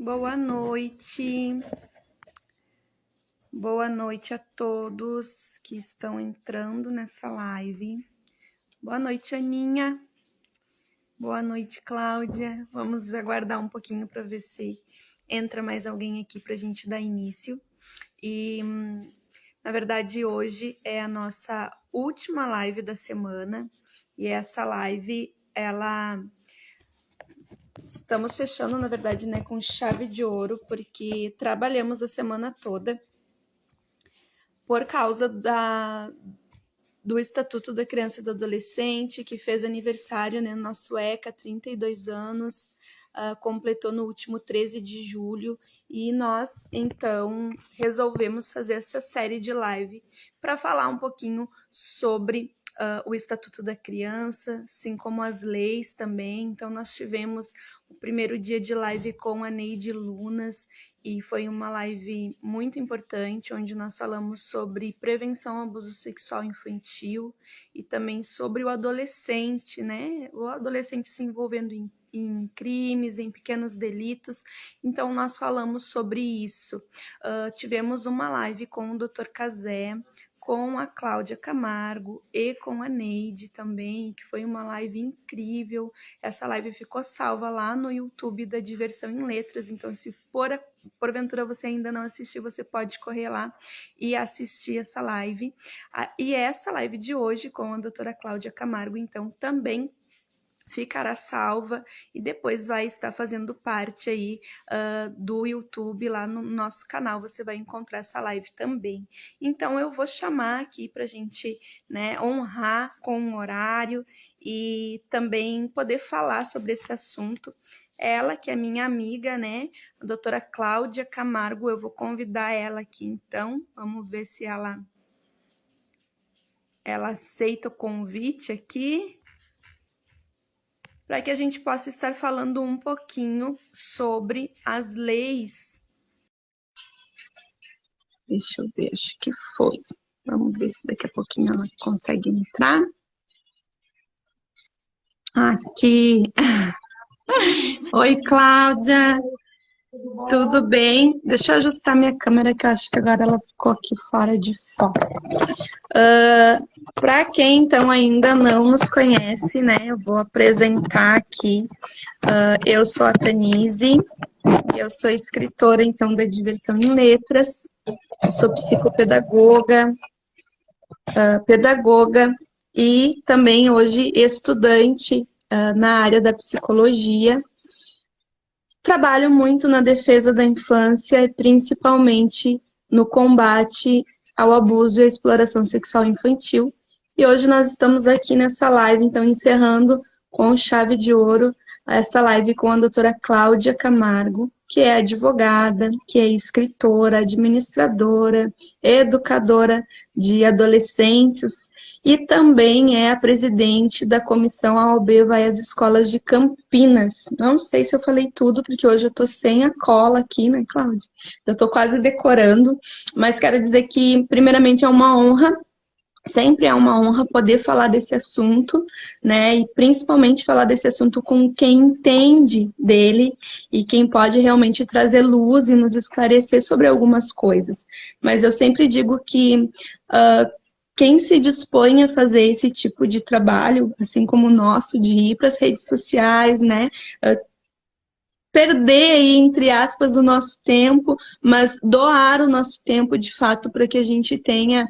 Boa noite. Boa noite a todos que estão entrando nessa live. Boa noite, Aninha. Boa noite, Cláudia. Vamos aguardar um pouquinho para ver se entra mais alguém aqui para a gente dar início. E, na verdade, hoje é a nossa última live da semana. E essa live, estamos fechando, na verdade, né, com chave de ouro, porque trabalhamos a semana toda por causa do Estatuto da Criança e do Adolescente, que fez aniversário, né, nosso ECA, 32 anos, completou no último 13 de julho, e nós, então, resolvemos fazer essa série de live para falar um pouquinho sobre o Estatuto da Criança, assim como as leis também. Então, nós tivemos o primeiro dia de live com a Neide Lunas, e foi uma live muito importante, onde nós falamos sobre prevenção ao abuso sexual infantil e também sobre o adolescente, né? O adolescente se envolvendo em crimes, em pequenos delitos. Então, nós falamos sobre isso. Tivemos uma live com o Dr. Cazé, com a Cláudia Camargo e com a Neide também, que foi uma live incrível. Essa live ficou salva lá no YouTube da Diversão em Letras, então se porventura você ainda não assistiu, você pode correr lá e assistir essa live. E essa live de hoje com a doutora Cláudia Camargo, então, também ficará salva e depois vai estar fazendo parte aí do YouTube, lá no nosso canal você vai encontrar essa live também. Então eu vou chamar aqui para a gente, né, honrar com um horário e também poder falar sobre esse assunto. Ela, que é minha amiga, né, a doutora Cláudia Camargo, eu vou convidar ela aqui então, vamos ver se ela aceita o convite aqui, para que a gente possa estar falando um pouquinho sobre as leis. Deixa eu ver, acho que foi. Vamos ver se daqui a pouquinho ela consegue entrar. Aqui. Oi, Cláudia. Tudo bem? Deixa eu ajustar minha câmera, que eu acho que agora ela ficou aqui fora de foco. Para quem, então, ainda não nos conhece, né, eu vou apresentar aqui. Eu sou a Tanise, eu sou escritora, então, da Diversão em Letras, sou psicopedagoga, pedagoga e também hoje estudante na área da psicologia. Trabalho muito na defesa da infância e principalmente no combate ao abuso e à exploração sexual infantil. E hoje nós estamos aqui nessa live, então, encerrando com chave de ouro essa live com a doutora Cláudia Camargo, que é advogada, que é escritora, administradora, educadora de adolescentes e também é a presidente da comissão AOB Vai às Escolas de Campinas. Não sei se eu falei tudo, porque hoje eu tô sem a cola aqui, né, Cláudia? Eu tô quase decorando, mas quero dizer que, primeiramente, é uma honra. Sempre é uma honra poder falar desse assunto, né, e principalmente falar desse assunto com quem entende dele e quem pode realmente trazer luz e nos esclarecer sobre algumas coisas. Mas eu sempre digo que quem se dispõe a fazer esse tipo de trabalho, assim como o nosso, de ir para as redes sociais, né, perder aí, entre aspas, o nosso tempo, mas doar o nosso tempo, de fato, para que a gente tenha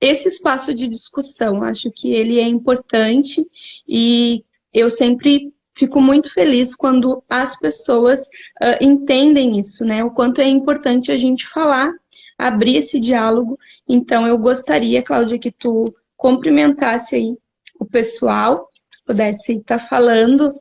esse espaço de discussão. Acho que ele é importante e eu sempre fico muito feliz quando as pessoas entendem isso, né? O quanto é importante a gente falar, abrir esse diálogo. Então, eu gostaria, Cláudia, que tu cumprimentasse aí o pessoal, pudesse estar falando,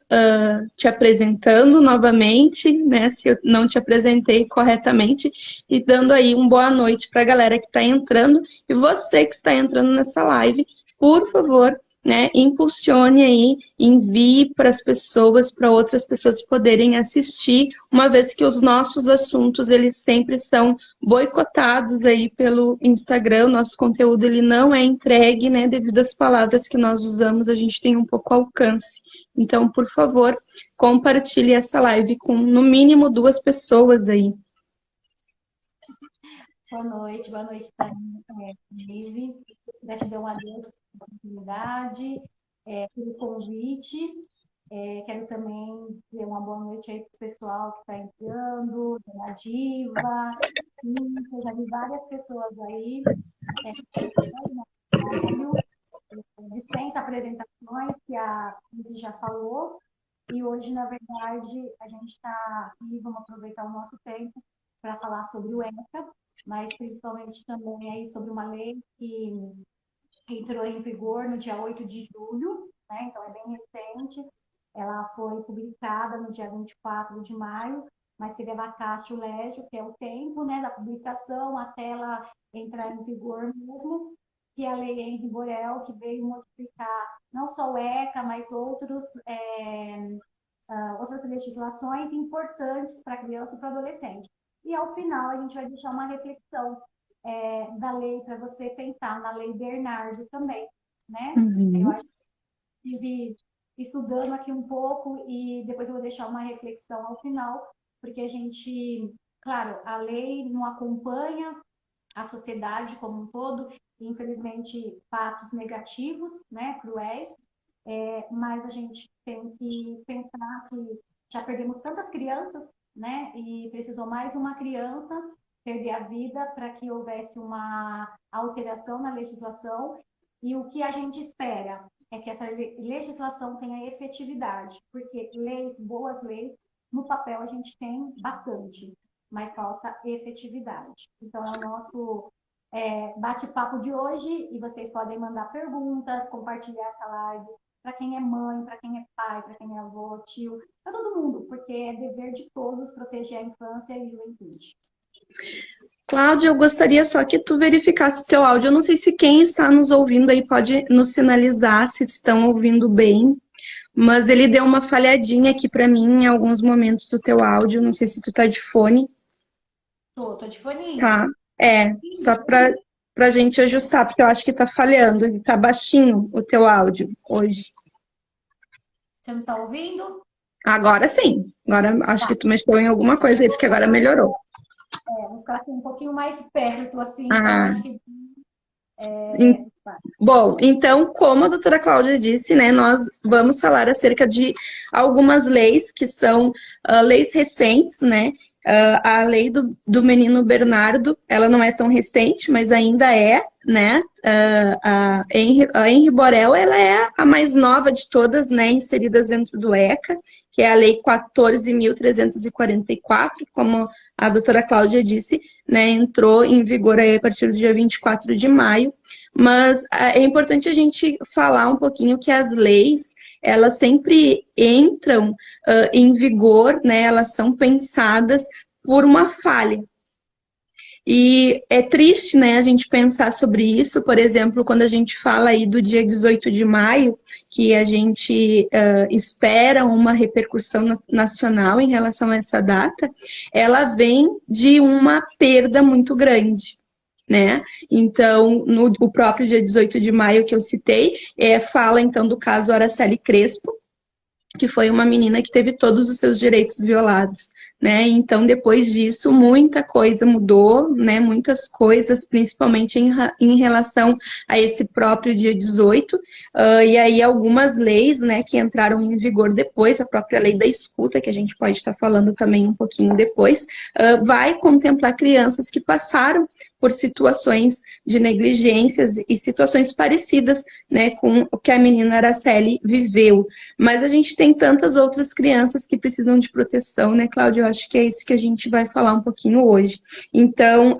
te apresentando novamente, né, se eu não te apresentei corretamente, e dando aí uma boa noite para a galera que está entrando, e você que está entrando nessa live, por favor, né, impulsione aí, envie para as pessoas, para outras pessoas poderem assistir, uma vez que os nossos assuntos, eles sempre são boicotados aí pelo Instagram, o nosso conteúdo ele não é entregue, né, devido às palavras que nós usamos, a gente tem um pouco alcance. Então, por favor, compartilhe essa live com no mínimo 2 pessoas aí. Boa noite, Tânia, Denise. Gratidão a Deus pela oportunidade, pelo convite. Quero também dizer uma boa noite aí para o pessoal que está entrando, da Diva. Eu já vi várias pessoas aí. Dispensa apresentações, que a Denise já falou. E hoje, na verdade, a gente está aqui, vamos aproveitar o nosso tempo para falar sobre o ECA, mas principalmente também aí sobre uma lei que entrou em vigor no dia 8 de julho, né? Então é bem recente. Ela foi publicada no dia 24 de maio, mas teve a vacatio legis, que é o tempo, né, da publicação até ela entrar em vigor mesmo, que é a lei Henri Borel, que veio modificar não só o ECA, mas outras legislações importantes para criança e para adolescente. E ao final a gente vai deixar uma reflexão da lei para você pensar na lei Bernardo também, né? Eu acho que estive estudando aqui um pouco e depois eu vou deixar uma reflexão ao final, porque a gente, claro, a lei não acompanha a sociedade como um todo, e infelizmente fatos negativos, né, cruéis, mas a gente tem que pensar que já perdemos tantas crianças, né? E precisou mais uma criança perder a vida para que houvesse uma alteração na legislação. E o que a gente espera é que essa legislação tenha efetividade, porque leis, boas leis, no papel a gente tem bastante, mas falta efetividade. Então, é o nosso bate-papo de hoje e vocês podem mandar perguntas, compartilhar essa live para quem é mãe, para quem é pai, para quem é avô, tio, para todo mundo, porque é dever de todos proteger a infância e a juventude. Cláudia, eu gostaria só que tu verificasse teu áudio. Eu não sei se quem está nos ouvindo aí pode nos sinalizar se estão ouvindo bem, mas ele deu uma falhadinha aqui para mim em alguns momentos do teu áudio. Não sei se tu tá de fone. Tô de foninho. Tá. Só pra gente ajustar, porque eu acho que tá falhando. Ele tá baixinho o teu áudio hoje. Você não tá ouvindo? Agora sim. Agora acho que tu mexeu em alguma coisa aí, porque agora melhorou. Vou ficar aqui um pouquinho mais perto, assim, então acho que. Bom, então, como a doutora Cláudia disse, né, nós vamos falar acerca de algumas leis que são leis recentes, né? A lei do menino Bernardo, ela não é tão recente, mas ainda é, né? A Henri Borel, ela é a mais nova de todas, né, inseridas dentro do ECA, que é a lei 14.344, como a doutora Cláudia disse, né, entrou em vigor aí a partir do dia 24 de maio, mas é importante a gente falar um pouquinho que as leis, elas sempre entram em vigor, né? Elas são pensadas por uma falha. E é triste, né, a gente pensar sobre isso, por exemplo, quando a gente fala aí do dia 18 de maio, que a gente espera uma repercussão nacional em relação a essa data, ela vem de uma perda muito grande. Né? Então, o próprio dia 18 de maio que eu citei, fala então do caso Araceli Crespo, que foi uma menina que teve todos os seus direitos violados, né? Então, depois disso, muita coisa mudou, né? Muitas coisas, principalmente em relação a esse próprio dia 18, e aí algumas leis, né, que entraram em vigor depois, a própria lei da escuta, que a gente pode estar falando também um pouquinho depois, vai contemplar crianças que passaram por situações de negligências e situações parecidas, né, com o que a menina Araceli viveu. Mas a gente tem tantas outras crianças que precisam de proteção, né, Cláudia? Eu acho que é isso que a gente vai falar um pouquinho hoje. Então,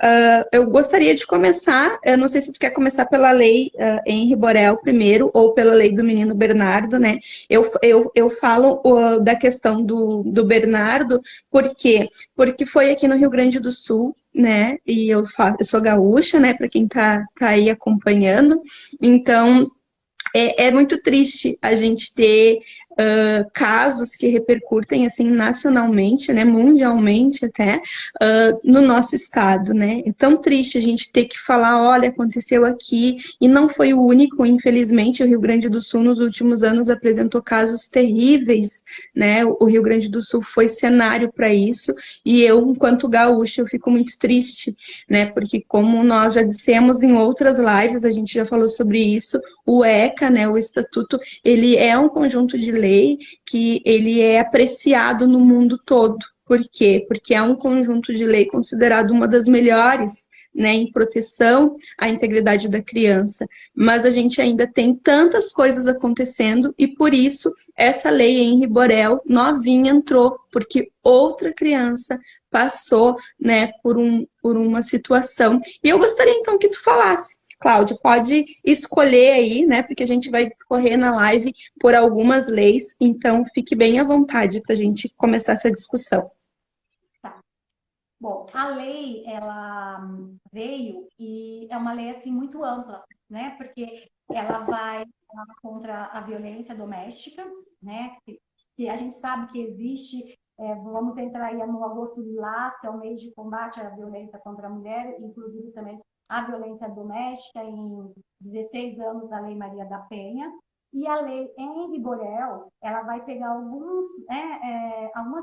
eu gostaria de começar, eu não sei se tu quer começar pela lei Henri Borel primeiro, ou pela lei do menino Bernardo, né? Eu falo da questão do Bernardo, por quê? Porque foi aqui no Rio Grande do Sul, né? E eu sou gaúcha, né? Para quem tá aí acompanhando. Então, É muito triste a gente ter casos que repercutem assim nacionalmente, né, mundialmente até, no nosso estado, né? É tão triste a gente ter que falar, olha, aconteceu aqui, e não foi o único, infelizmente, o Rio Grande do Sul nos últimos anos apresentou casos terríveis, né? O Rio Grande do Sul foi cenário para isso, e eu, enquanto gaúcha, eu fico muito triste, né? Porque como nós já dissemos em outras lives, a gente já falou sobre isso, o ECA, né, o Estatuto, ele é um conjunto de lei que ele é apreciado no mundo todo. Por quê? Porque é um conjunto de lei considerado uma das melhores, né, em proteção à integridade da criança. Mas a gente ainda tem tantas coisas acontecendo e por isso essa lei Henri Borel novinha entrou, porque outra criança passou, né, por uma situação. E eu gostaria então que tu falasse, Cláudia, pode escolher aí, né? Porque a gente vai discorrer na live por algumas leis, então fique bem à vontade para a gente começar essa discussão. Tá. Bom, a lei, ela veio e é uma lei, assim, muito ampla, né? Porque ela vai contra a violência doméstica, né? Que a gente sabe que existe, vamos entrar aí no Agosto Lilás, que é o mês de combate à violência contra a mulher, inclusive também a violência doméstica, em 16 anos da Lei Maria da Penha. E a lei Henri Borel, ela vai pegar algumas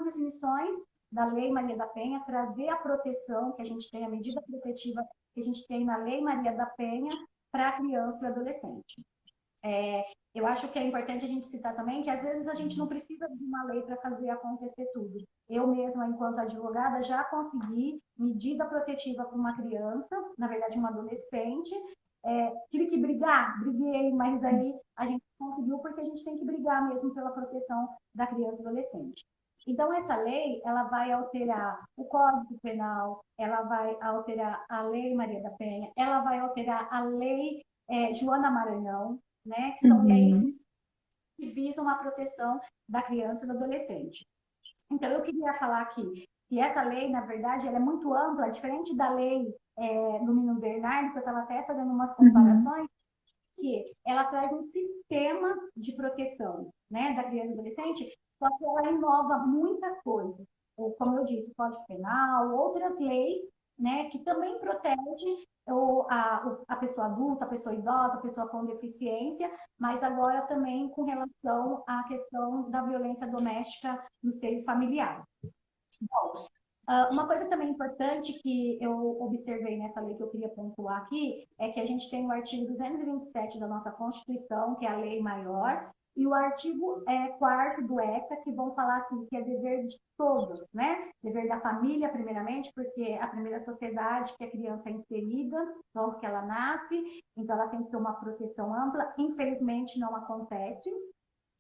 definições da Lei Maria da Penha, trazer a proteção que a gente tem, a medida protetiva que a gente tem na Lei Maria da Penha para a criança e adolescente. Eu acho que é importante a gente citar também que às vezes a gente não precisa de uma lei para fazer acontecer tudo. Eu mesma, enquanto advogada, já consegui medida protetiva para uma criança, na verdade uma adolescente. Tive que brigar, briguei, mas aí a gente conseguiu porque a gente tem que brigar mesmo pela proteção da criança e adolescente. Então, essa lei, ela vai alterar o Código Penal, ela vai alterar a Lei Maria da Penha, ela vai alterar a Lei Joana Maranhão, né, que são leis Uhum. que visam a proteção da criança e do adolescente. Então, eu queria falar aqui que essa lei, na verdade, ela é muito ampla, diferente da lei do Menino Bernardo, que eu estava até fazendo umas Uhum. comparações, que ela traz um sistema de proteção, né, da criança e do adolescente, só que ela inova muitas coisas. Como eu disse, o Código Penal, outras leis, né, que também protegem a pessoa adulta, a pessoa idosa, a pessoa com deficiência, mas agora também com relação à questão da violência doméstica no seio familiar. Uma coisa também importante que eu observei nessa lei que eu queria pontuar aqui é que a gente tem o artigo 227 da nossa Constituição, que é a lei maior, e o artigo 4º do ECA, que vão falar assim, que é dever de todos, né? Dever da família, primeiramente, porque é a primeira sociedade que a criança é inserida, logo que ela nasce, então ela tem que ter uma proteção ampla. Infelizmente, não acontece.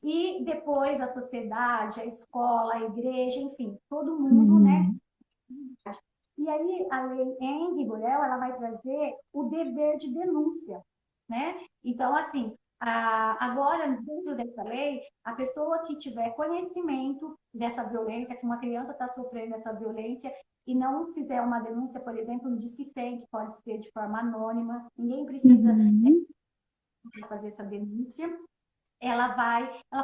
E depois a sociedade, a escola, a igreja, enfim, todo mundo, né? Uhum. E aí, a lei Henri Borel, ela vai trazer o dever de denúncia, né? Então, assim, agora, dentro dessa lei, a pessoa que tiver conhecimento dessa violência, que uma criança está sofrendo essa violência, e não fizer uma denúncia, por exemplo, no Disque 100, que pode ser de forma anônima, ninguém precisa Uhum. fazer essa denúncia, ela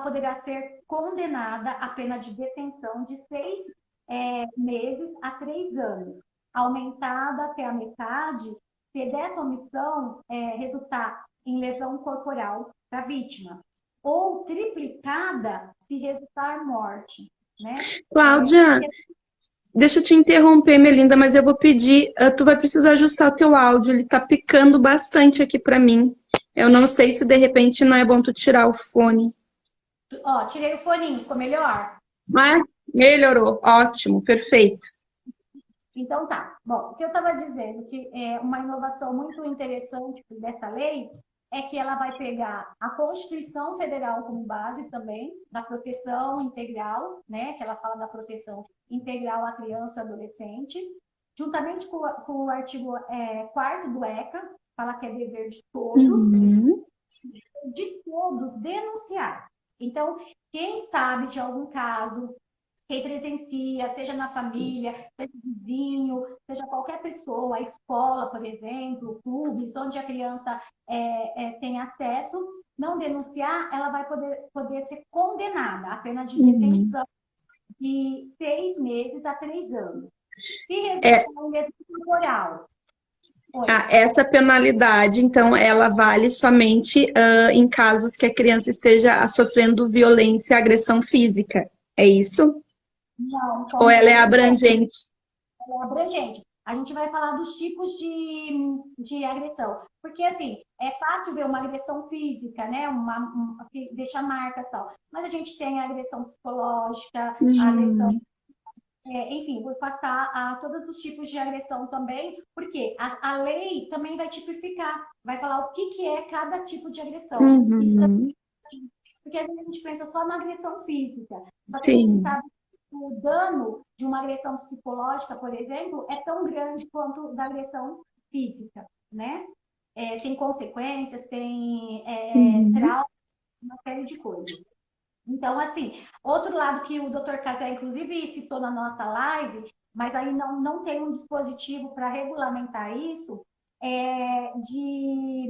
poderá ser condenada à pena de detenção de 6 meses a 3 anos, aumentada até a metade se dessa omissão resultar em lesão corporal para a vítima, ou triplicada se resultar morte, né? Cláudia, deixa eu te interromper, Melinda, mas eu vou pedir, tu vai precisar ajustar o teu áudio, ele tá picando bastante aqui para mim. Eu não sei se de repente não é bom tu tirar o fone. Ó, tirei o foninho, ficou melhor? Mas melhorou, ótimo, perfeito. Então tá. Bom, o que eu estava dizendo que é uma inovação muito interessante dessa lei é que ela vai pegar a Constituição Federal como base também da proteção integral, né? Que ela fala da proteção integral à criança e adolescente, juntamente com o artigo 4º do ECA, fala que é dever Uhum. de todos denunciar. Então, quem sabe de algum caso, quem presencia, seja na família, seja vizinho, seja qualquer pessoa, a escola, por exemplo, clubes, onde a criança tem acesso, não denunciar, ela vai poder ser condenada a pena de Uhum. detenção de 6 meses a 3 anos. Se É, resultar em lesão corporal, oi, essa penalidade, então, ela vale somente em casos que a criança esteja sofrendo violência, agressão física. É isso? não, Ou ela é também serve, abrangente? é abrangente. A gente vai falar dos tipos de agressão. Porque, assim, é fácil ver uma agressão física, né? Que deixa marcas e tal. Mas a gente tem a agressão psicológica, a agressão. Hum, Enfim, vou passar a todos os tipos de agressão também, porque a lei também vai tipificar, vai falar o que é cada tipo de agressão. Isso também, uhum, porque às vezes a gente pensa só na agressão física, só que a gente sim. sabe que o dano de uma agressão psicológica, por exemplo, é tão grande quanto da agressão física, né? Tem consequências, tem Uhum, trauma, uma série de coisas. Então, assim, outro lado que o Dr. Casé, inclusive, citou na nossa live, mas aí não tem um dispositivo para regulamentar isso, é de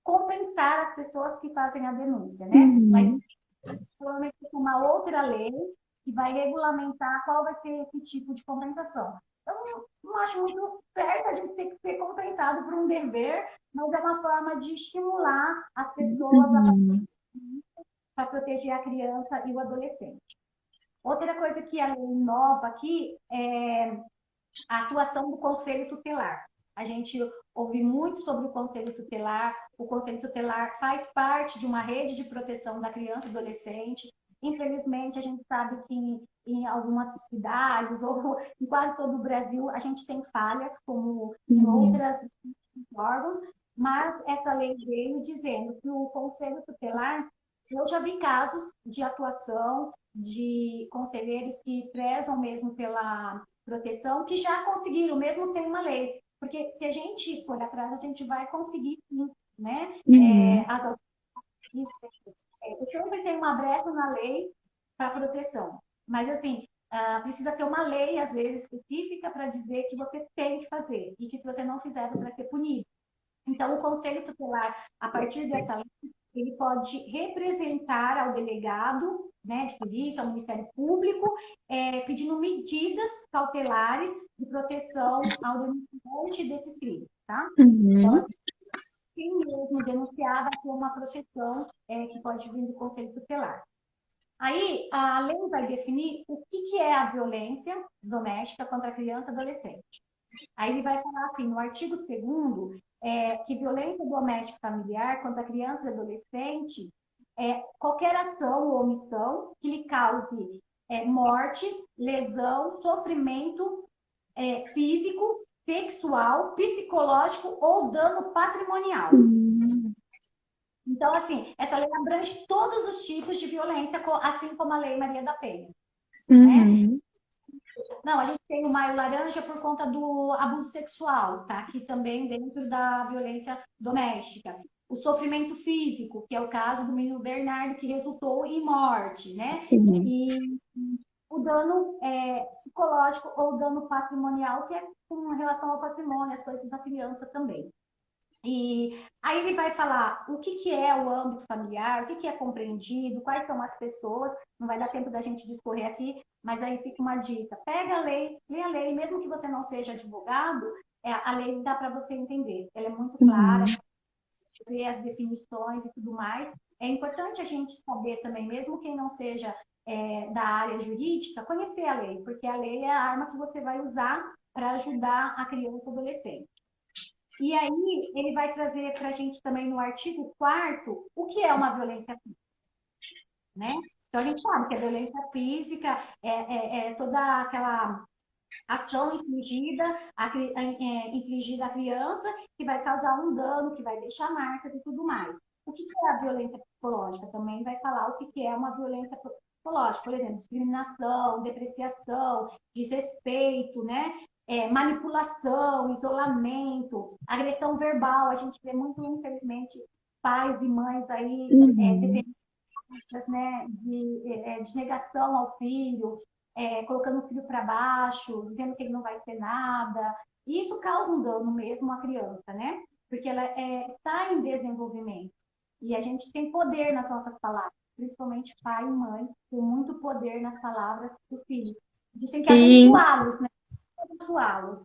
compensar as pessoas que fazem a denúncia, né? Mas uhum, provavelmente uma outra lei que vai regulamentar qual vai ser esse tipo de compensação. Eu não acho muito certo a gente ter que ser compensado por um dever, mas é uma forma de estimular as pessoas a uhum, para proteger a criança e o adolescente. Outra coisa que a lei nova aqui é a atuação do Conselho Tutelar. A gente ouve muito sobre o Conselho Tutelar. O Conselho Tutelar faz parte de uma rede de proteção da criança e adolescente. Infelizmente, a gente sabe que em algumas cidades, ou em quase todo o Brasil, a gente tem falhas, como em uhum, outras órgãos, mas essa lei veio dizendo que o Conselho Tutelar, eu já vi casos de atuação de conselheiros que prezam mesmo pela proteção, que já conseguiram, mesmo sem uma lei. Porque se a gente for atrás, a gente vai conseguir sim, né? uhum, Eu sempre tenho uma brecha na lei para proteção. Mas, assim, precisa ter uma lei, às vezes, específica para dizer que você tem que fazer e que se você não fizer, você vai ser punido. Então, o Conselho Tutelar, a partir dessa lei, ele pode representar ao delegado, né, de polícia, ao Ministério Público, pedindo medidas cautelares de proteção ao denunciante desses crimes, tá? Então, uhum, assim, quem mesmo denunciar vai ter uma proteção que pode vir do Conselho Tutelar. Aí, a lei vai definir o que é a violência doméstica contra a criança e adolescente. Aí ele vai falar assim, no artigo 2º, que violência doméstica familiar contra criança e adolescente é qualquer ação ou omissão que lhe cause morte, lesão, sofrimento físico, sexual, psicológico ou dano patrimonial. uhum, Então, assim, essa lei abrange todos os tipos de violência, assim como a Lei Maria da Penha, né? uhum, Não, a gente tem o Maio Laranja por conta do abuso sexual, tá? Aqui também dentro da violência doméstica. O sofrimento físico, que é o caso do menino Bernardo, que resultou em morte, né? sim. E o dano psicológico ou dano patrimonial, que é com relação ao patrimônio, as coisas da criança também. E aí ele vai falar o que é o âmbito familiar, o que é compreendido, quais são as pessoas. Não vai dar tempo da gente discorrer aqui, mas aí fica uma dica. Pega a lei, lê a lei, mesmo que você não seja advogado, a lei dá para você entender. Ela é muito clara, Uhum, ver as definições e tudo mais. É importante a gente saber também, mesmo quem não seja da área jurídica, conhecer a lei, porque a lei é a arma que você vai usar para ajudar a criança e adolescente. E aí, ele vai trazer para a gente também no artigo 4º o que é uma violência física, né? Então, a gente sabe que a violência física é toda aquela ação infligida à criança que vai causar um dano, que vai deixar marcas e tudo mais. O que é a violência psicológica? Também vai falar o que é uma violência psicológica, por exemplo, discriminação, depreciação, desrespeito, né? Manipulação, isolamento, agressão verbal. A gente vê muito, infelizmente, pais e mães aí uhum, né, de negação ao filho, colocando o filho para baixo, dizendo que ele não vai ser nada. E isso causa um dano mesmo à criança, né? Porque ela está em desenvolvimento. E a gente tem poder nas nossas palavras, principalmente pai e mãe, tem muito poder nas palavras do filho. A gente tem que E abençoá-los, né? Abençoá-los.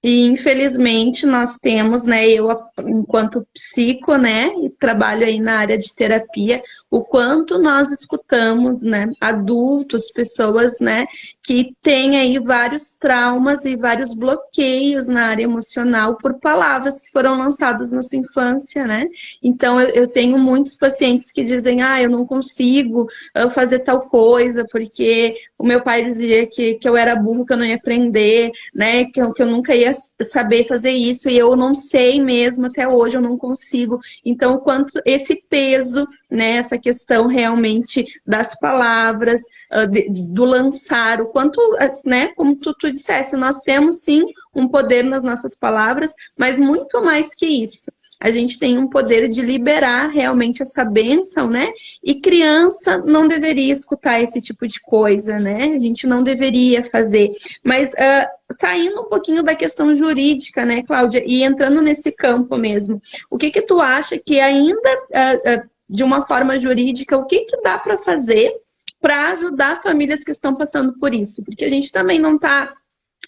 E infelizmente nós temos, né, eu enquanto psico, né, e trabalho aí na área de terapia, o quanto nós escutamos, né, adultos, pessoas, né, que têm aí vários traumas e vários bloqueios na área emocional por palavras que foram lançadas na sua infância, né? Então eu tenho muitos pacientes que dizem, eu não consigo fazer tal coisa porque o meu pai dizia que eu era burro, que eu não ia aprender, né? Que eu nunca ia saber fazer isso e eu não sei mesmo, até hoje eu não consigo. Então, o quanto esse peso, né? Essa questão realmente das palavras, do lançar, o quanto, né? Como tu disseste, nós temos sim um poder nas nossas palavras, mas muito mais que isso. A gente tem um poder de liberar realmente essa bênção, né? E criança não deveria escutar esse tipo de coisa, né? A gente não deveria fazer. Mas saindo um pouquinho da questão jurídica, né, Cláudia, e entrando nesse campo mesmo, o que tu acha que ainda, de uma forma jurídica, o que dá para fazer para ajudar famílias que estão passando por isso? Porque a gente também não está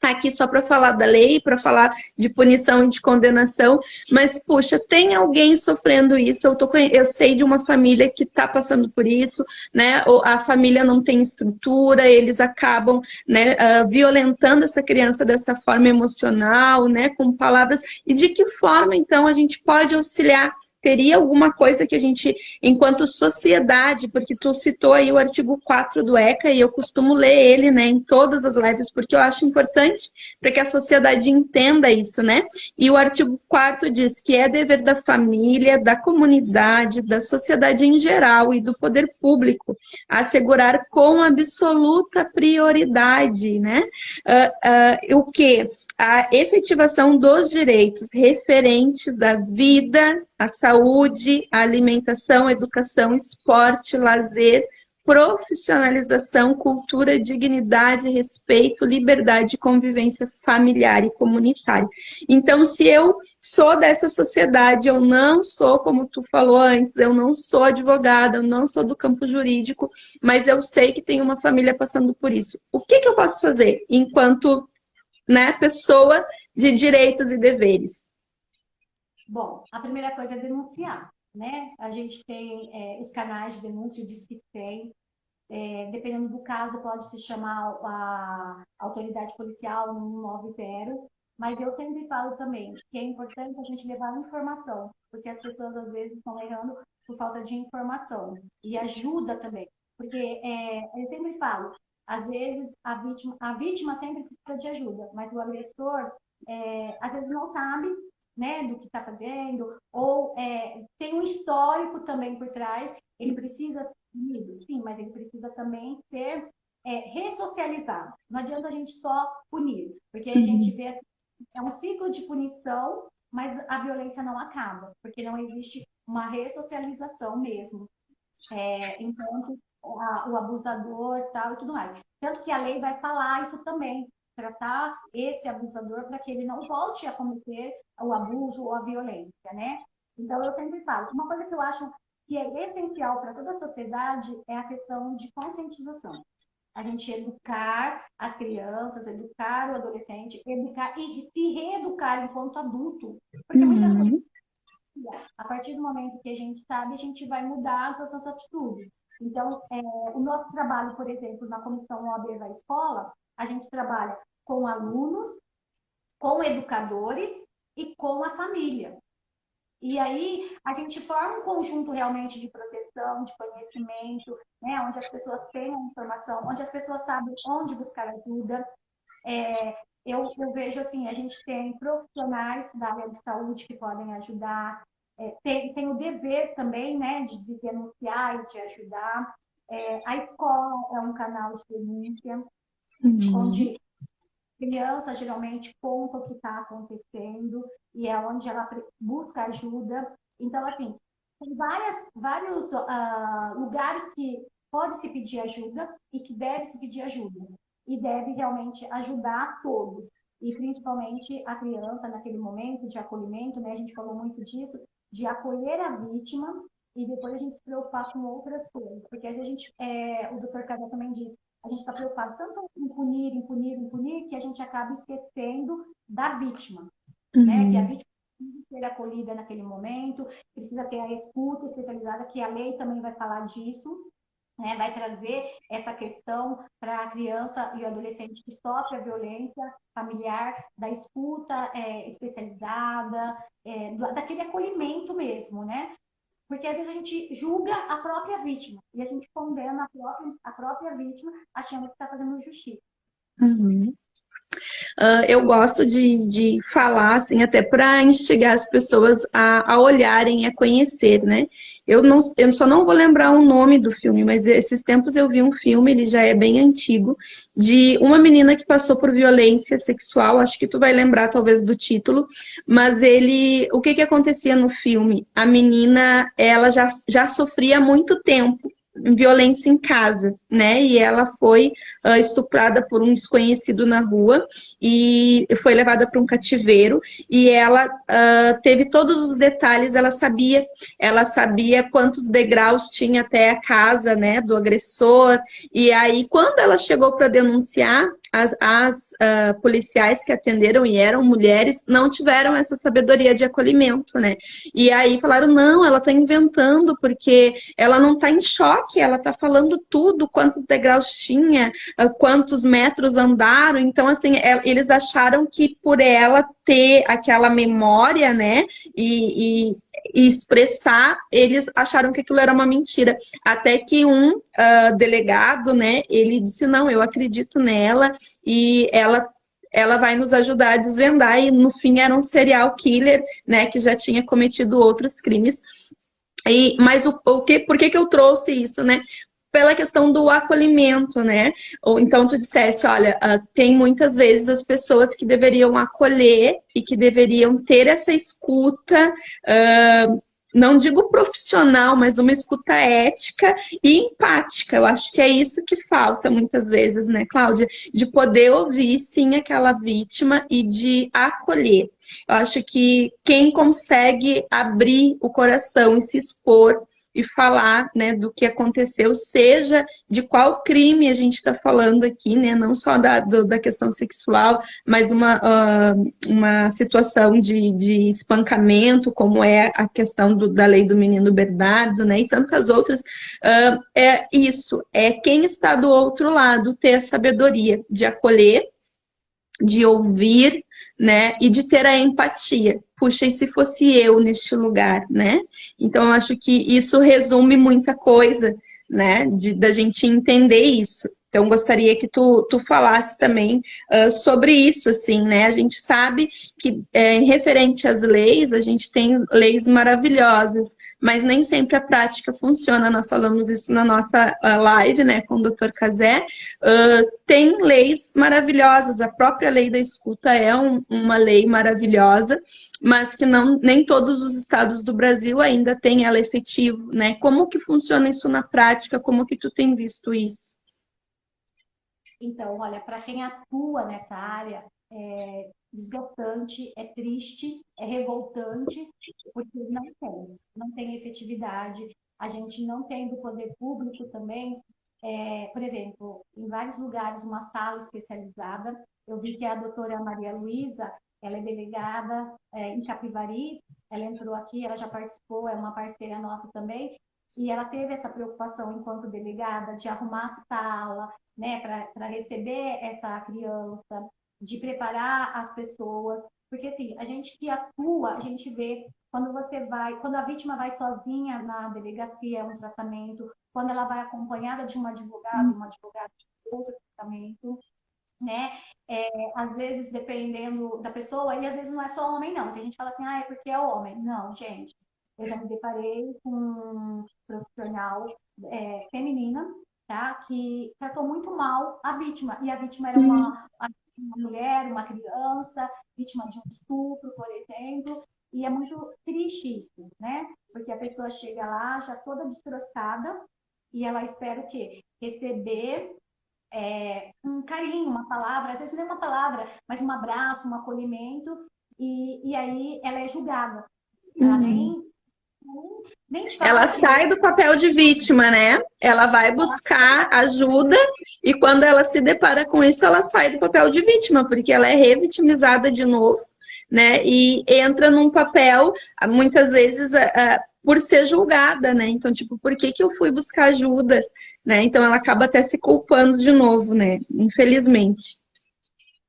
aqui só para falar da lei, para falar de punição e de condenação, mas, puxa, tem alguém sofrendo isso, eu sei de uma família que está passando por isso, né? A família não tem estrutura, eles acabam, né, violentando essa criança dessa forma emocional, né, com palavras, e de que forma, então, a gente pode auxiliar? Teria alguma coisa que a gente, enquanto sociedade, porque tu citou aí o artigo 4 do ECA, e eu costumo ler ele, né, em todas as lives, porque eu acho importante para que a sociedade entenda isso, né? E o artigo 4 diz que é dever da família, da comunidade, da sociedade em geral e do poder público assegurar com absoluta prioridade, né? O que? A efetivação dos direitos referentes à vida, à saúde, à alimentação, educação, esporte, lazer, profissionalização, cultura, dignidade, respeito, liberdade, convivência familiar e comunitária. Então, se eu sou dessa sociedade, eu não sou, como tu falou antes, eu não sou advogada, eu não sou do campo jurídico, mas eu sei que tem uma família passando por isso. O que eu posso fazer enquanto, né, pessoa de direitos e deveres? Bom, a primeira coisa é denunciar, né? A gente tem os canais de denúncia, o Disque 100, dependendo do caso, pode se chamar a autoridade policial no 190, mas eu sempre falo também que é importante a gente levar informação, porque as pessoas às vezes estão errando por falta de informação, e ajuda também, porque eu sempre falo, às vezes a vítima sempre precisa de ajuda, mas o agressor às vezes não sabe, né, do que está fazendo, ou tem um histórico também por trás, ele precisa punido, sim, mas ele precisa também ser ressocializado. Não adianta a gente só punir, porque a gente vê assim, é um ciclo de punição, mas a violência não acaba, porque não existe uma ressocialização mesmo, enquanto o abusador tal e tudo mais. Tanto que a lei vai falar isso também, tratar esse abusador para que ele não volte a cometer o abuso ou a violência, né? Então, eu sempre falo, uma coisa que eu acho que é essencial para toda a sociedade é a questão de conscientização. A gente educar as crianças, educar o adolescente, educar e se reeducar enquanto adulto. Porque muitas vezes, Uhum. a partir do momento que a gente sabe, a gente vai mudar as nossas atitudes. Então, o nosso trabalho, por exemplo, na comissão OAB da escola, a gente trabalha com alunos, com educadores e com a família. E aí a gente forma um conjunto realmente de proteção, de conhecimento, né, onde as pessoas têm a informação, onde as pessoas sabem onde buscar ajuda. Eu vejo assim, a gente tem profissionais da área de saúde que podem ajudar, tem o dever também, né, de denunciar e de ajudar. A escola é um canal de denúncia, Uhum. onde criança geralmente conta o que está acontecendo e é onde ela busca ajuda. Então, assim, tem vários lugares que pode se pedir ajuda e que deve se pedir ajuda. E deve realmente ajudar todos. E principalmente a criança naquele momento de acolhimento, né? A gente falou muito disso, de acolher a vítima e depois a gente se preocupar com outras coisas. Porque às vezes a gente, o doutor Casal também diz, a gente está preocupado tanto em punir, em punir, em punir, que a gente acaba esquecendo da vítima, né? Que a Uhum. vítima precisa ser acolhida naquele momento, precisa ter a escuta especializada, que a lei também vai falar disso, né? Vai trazer essa questão para a criança e o adolescente que sofre a violência familiar, da escuta especializada, daquele acolhimento mesmo, né? Porque às vezes a gente julga a própria vítima e a gente condena a própria vítima achando que está fazendo justiça. Uhum. Eu gosto de falar, assim, até para instigar as pessoas a olharem, a conhecer, né? Eu só não vou lembrar o nome do filme, mas esses tempos eu vi um filme, ele já é bem antigo, de uma menina que passou por violência sexual, acho que tu vai lembrar talvez do título, mas o que que acontecia no filme? A menina, ela já sofria há muito tempo violência em casa, né? E ela foi estuprada por um desconhecido na rua e foi levada para um cativeiro e ela teve todos os detalhes, ela sabia quantos degraus tinha até a casa, né, do agressor. E aí, quando ela chegou para denunciar, as policiais que atenderam e eram mulheres não tiveram essa sabedoria de acolhimento, né? E aí falaram, não, ela está inventando porque ela não está em choque, ela está falando tudo, quantos degraus tinha, quantos metros andaram. Então, assim, eles acharam que por ela ter aquela memória, né, e expressar, eles acharam que aquilo era uma mentira. Até que um delegado, né, ele disse, não, eu acredito nela e ela vai nos ajudar a desvendar, e no fim era um serial killer, né, que já tinha cometido outros crimes. Mas por que eu trouxe isso, né? Pela questão do acolhimento, né? Ou então tu dissesse, olha, tem muitas vezes as pessoas que deveriam acolher e que deveriam ter essa escuta, não digo profissional, mas uma escuta ética e empática. Eu acho que é isso que falta muitas vezes, né, Cláudia? De poder ouvir, sim, aquela vítima e de acolher. Eu acho que quem consegue abrir o coração e se expor e falar, né, do que aconteceu, seja de qual crime a gente está falando aqui, né, não só da questão sexual, mas uma situação de espancamento, como é a questão da lei do menino Bernardo, né, e tantas outras, é isso, é quem está do outro lado ter a sabedoria de acolher, de ouvir, né, e de ter a empatia. Puxa, e se fosse eu neste lugar, né? Então, eu acho que isso resume muita coisa, né, da gente entender isso. Então, gostaria que tu falasse também sobre isso, assim, né? A gente sabe que, em referente às leis, a gente tem leis maravilhosas, mas nem sempre a prática funciona. Nós falamos isso na nossa live, né, com o Dr. Cazé. Tem leis maravilhosas, a própria lei da escuta é uma lei maravilhosa, mas que não, nem todos os estados do Brasil ainda têm ela efetivo, né? Como que funciona isso na prática? Como que tu tem visto isso? Então, olha, para quem atua nessa área, é desgastante, é triste, é revoltante, porque não tem efetividade. A gente não tem do poder público também, por exemplo, em vários lugares, uma sala especializada. Eu vi que a doutora Maria Luísa, ela é delegada em Capivari, ela entrou aqui, ela já participou, é uma parceira nossa também, e ela teve essa preocupação enquanto delegada de arrumar a sala, né, para receber essa criança, de preparar as pessoas, porque assim, a gente que atua, a gente vê quando a vítima vai sozinha na delegacia, é um tratamento, quando ela vai acompanhada de uma advogada de outro tratamento, né? Às vezes, dependendo da pessoa, e às vezes não é só homem, não. Tem gente que fala assim, é porque é homem. Não, gente. Eu já me deparei com um profissional feminina, tá? Que tratou muito mal a vítima. E a vítima era uma mulher, uma criança, vítima de um estupro, por exemplo. E é muito triste isso, né? Porque a pessoa chega lá já toda destroçada e ela espera o quê? Receber um carinho, uma palavra, às vezes nem uma palavra, mas um abraço, um acolhimento, e aí ela é julgada. Ela Uhum. nem Nem Ela fala sai direito. do papel de vítima, né? Ela vai buscar ajuda e quando ela se depara com isso, ela sai do papel de vítima, porque ela é revitimizada de novo, né? E entra num papel, muitas vezes, por ser julgada, né? Então, tipo, por que que eu fui buscar ajuda, né? Então, ela acaba até se culpando de novo, né? Infelizmente.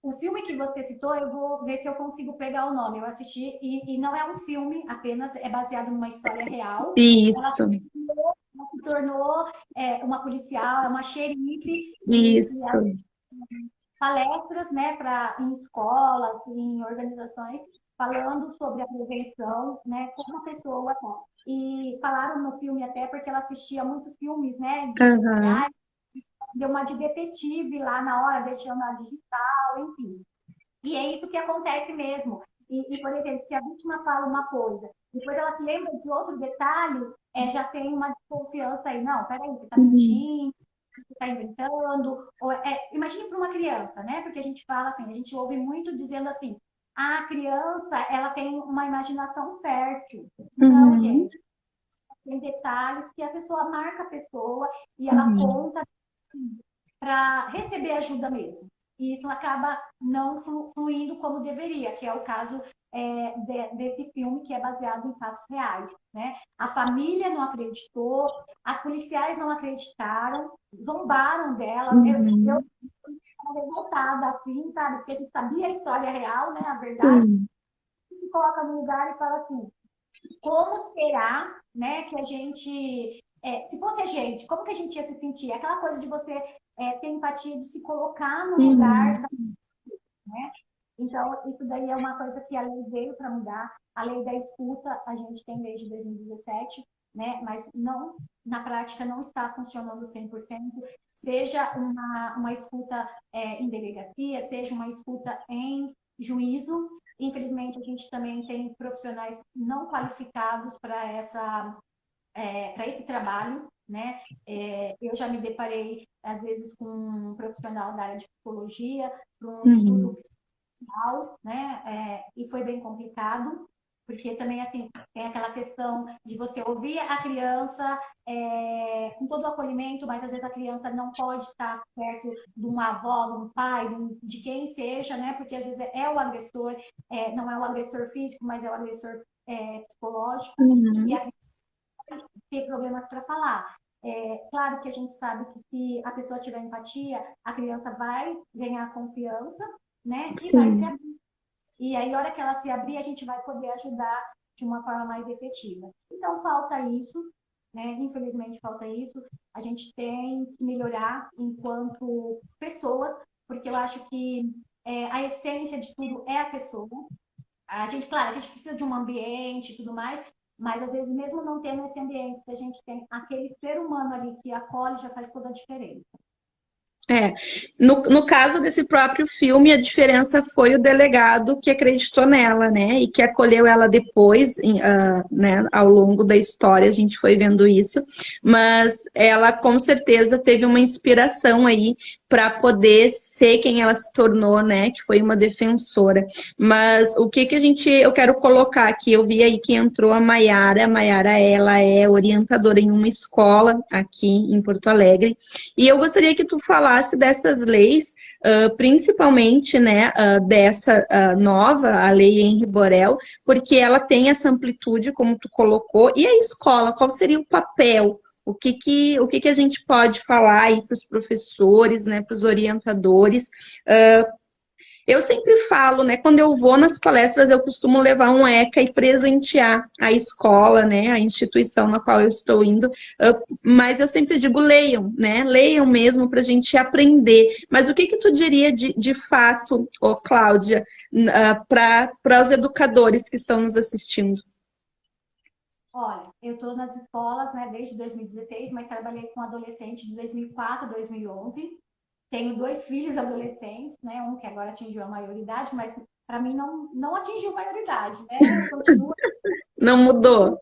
O filme que você citou, eu vou ver se eu consigo pegar o nome. Eu assisti e não é um filme, apenas é baseado numa história real. Ela Isso, se tornou uma policial, uma xerife e isso. palestras, né, em escolas, em organizações, falando sobre a prevenção, né, como a pessoa tá. E falaram no filme até porque ela assistia muitos filmes, né, de Aham. policiais, deu uma de detetive lá na hora, deixando a digital, enfim. E é isso que acontece mesmo. Por exemplo, se a vítima fala uma coisa, depois ela se lembra de outro detalhe, já tem uma desconfiança aí. Não, peraí, você está Uhum. mentindo, você está inventando. Imagine para uma criança, né? Porque a gente fala assim, a gente ouve muito dizendo assim, a criança, ela tem uma imaginação fértil. Não, Uhum. gente. Tem detalhes que a pessoa marca a pessoa e ela Uhum. conta para receber ajuda mesmo. E isso acaba não fluindo como deveria, que é o caso desse filme que é baseado em fatos reais. Né? A família não acreditou, as policiais não acreditaram, zombaram dela. Eu Uhum. estava revoltada, assim, sabe? Porque a gente sabia a história real, né? A verdade, Sim. e se coloca no lugar e fala assim: como será, né, que a gente, se fosse a gente, como que a gente ia se sentir? Aquela coisa de você ter empatia, de se colocar no lugar, Uhum. né? Então, isso daí é uma coisa que a lei veio para mudar. A lei da escuta a gente tem desde 2017, né? Mas não, na prática não está funcionando 100%. Seja uma escuta em delegacia, seja uma escuta em juízo. Infelizmente, a gente também tem profissionais não qualificados para esse trabalho, né? Eu já me deparei, às vezes, com um profissional da área de psicologia, para um estudo Uhum. psical, né? E foi bem complicado, porque também, assim, tem aquela questão de você ouvir a criança com todo o acolhimento, mas às vezes a criança não pode estar perto de uma avó, de um pai, de quem seja, né? Porque às vezes é o agressor, não é o agressor físico, mas é o agressor psicológico, e Uhum. a ter problemas para falar. Claro que a gente sabe que se a pessoa tiver empatia, a criança vai ganhar confiança, né? E vai se Sim. abrir. E aí, a hora que ela se abrir, a gente vai poder ajudar de uma forma mais efetiva. Então, falta isso, né? Infelizmente, falta isso. A gente tem que melhorar enquanto pessoas, porque eu acho que a essência de tudo é a pessoa. A gente, claro, a gente precisa de um ambiente e tudo mais, mas às vezes, mesmo não tendo esse ambiente, se a gente tem aquele ser humano ali que acolhe, já faz toda a diferença. É, no caso desse próprio filme, a diferença foi o delegado que acreditou nela, né, e que acolheu ela depois, né, ao longo da história, a gente foi vendo isso, mas ela com certeza teve uma inspiração aí para poder ser quem ela se tornou, né, que foi uma defensora. Mas o que que eu quero colocar aqui, eu vi aí que entrou a Maiara, ela é orientadora em uma escola aqui em Porto Alegre, e eu gostaria que tu falasse dessas leis, principalmente, né, dessa nova, a Lei Henri Borel, porque ela tem essa amplitude, como tu colocou, e a escola, qual seria o papel? O que que a gente pode falar aí para os professores, né, para os orientadores, eu sempre falo, né, quando eu vou nas palestras, eu costumo levar um ECA e presentear a escola, né, a instituição na qual eu estou indo, mas eu sempre digo, leiam, né, leiam mesmo para a gente aprender. Mas o que que tu diria de fato, ô Cláudia, para os educadores que estão nos assistindo? Olha, eu estou nas escolas, né, desde 2016, mas trabalhei com adolescente de 2004 a 2011. Tenho dois filhos adolescentes, né, um que agora atingiu a maioridade, mas para mim não atingiu a maioridade, né? Continua. Não mudou?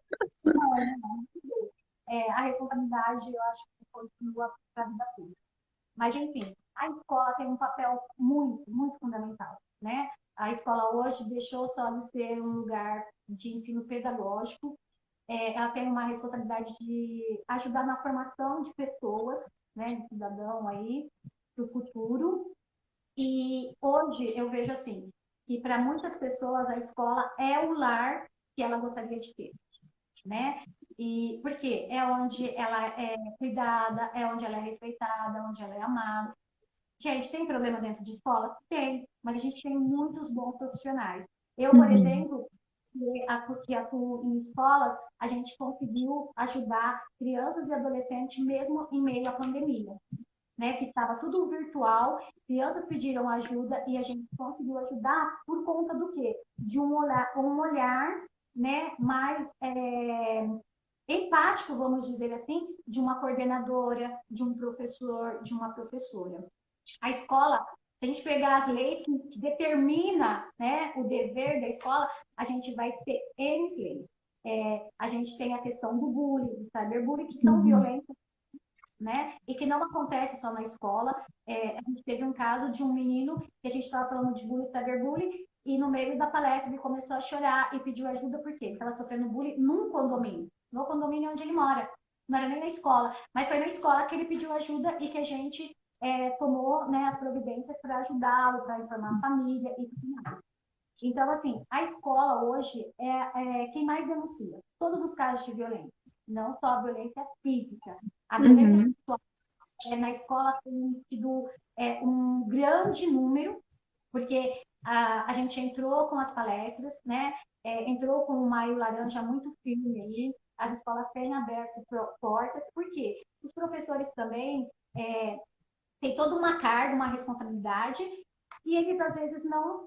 A responsabilidade, eu acho que continua para a vida toda. Mas, enfim, a escola tem um papel muito, muito fundamental, né? A escola hoje deixou só de ser um lugar de ensino pedagógico, ela tem uma responsabilidade de ajudar na formação de pessoas, né, de cidadão aí, para o futuro. E hoje eu vejo assim, que para muitas pessoas a escola é o lar que ela gostaria de ter, né? E porque é onde ela é cuidada, é onde ela é respeitada, onde ela é amada. Gente, tem problema dentro de escola? Tem, mas a gente tem muitos bons profissionais. Eu, por Uhum. exemplo, que atuo em escolas, a gente conseguiu ajudar crianças e adolescentes mesmo em meio à pandemia, né? Que estava tudo virtual, crianças pediram ajuda e a gente conseguiu ajudar por conta do quê? De um olhar, né, mais empático, vamos dizer assim, de uma coordenadora, de um professor, de uma professora. A escola, se a gente pegar as leis que determina, né, o dever da escola, a gente vai ter N leis. A gente tem a questão do bullying, do cyberbullying, que são violentos, né? E que não acontece só na escola. A gente teve um caso de um menino que a gente estava falando de bullying, cyberbullying, e no meio da palestra ele começou a chorar e pediu ajuda porque ele estava sofrendo bullying num condomínio, no condomínio onde ele mora. Não era nem na escola, mas foi na escola que ele pediu ajuda e que a gente tomou, né, as providências para ajudá-lo, para informar a família e tudo mais. Então, assim, a escola hoje é quem mais denuncia todos os casos de violência, não só a violência física. A violência sexual na escola tem tido um grande número, porque a gente entrou com as palestras, né? Entrou com o Maio Laranja muito firme aí, as escolas têm aberto portas, porque os professores também têm toda uma carga, uma responsabilidade, e eles às vezes não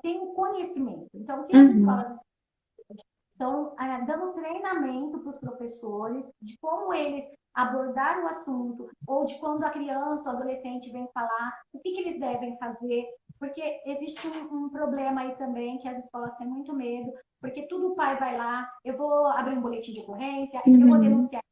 têm o conhecimento. Então, o que as escolas estão dando treinamento para os professores de como eles abordar o assunto, ou de quando a criança ou adolescente vem falar, o que eles devem fazer, porque existe um problema aí também, que as escolas têm muito medo, porque tudo o pai vai lá, eu vou abrir um boletim de ocorrência, eu vou denunciar,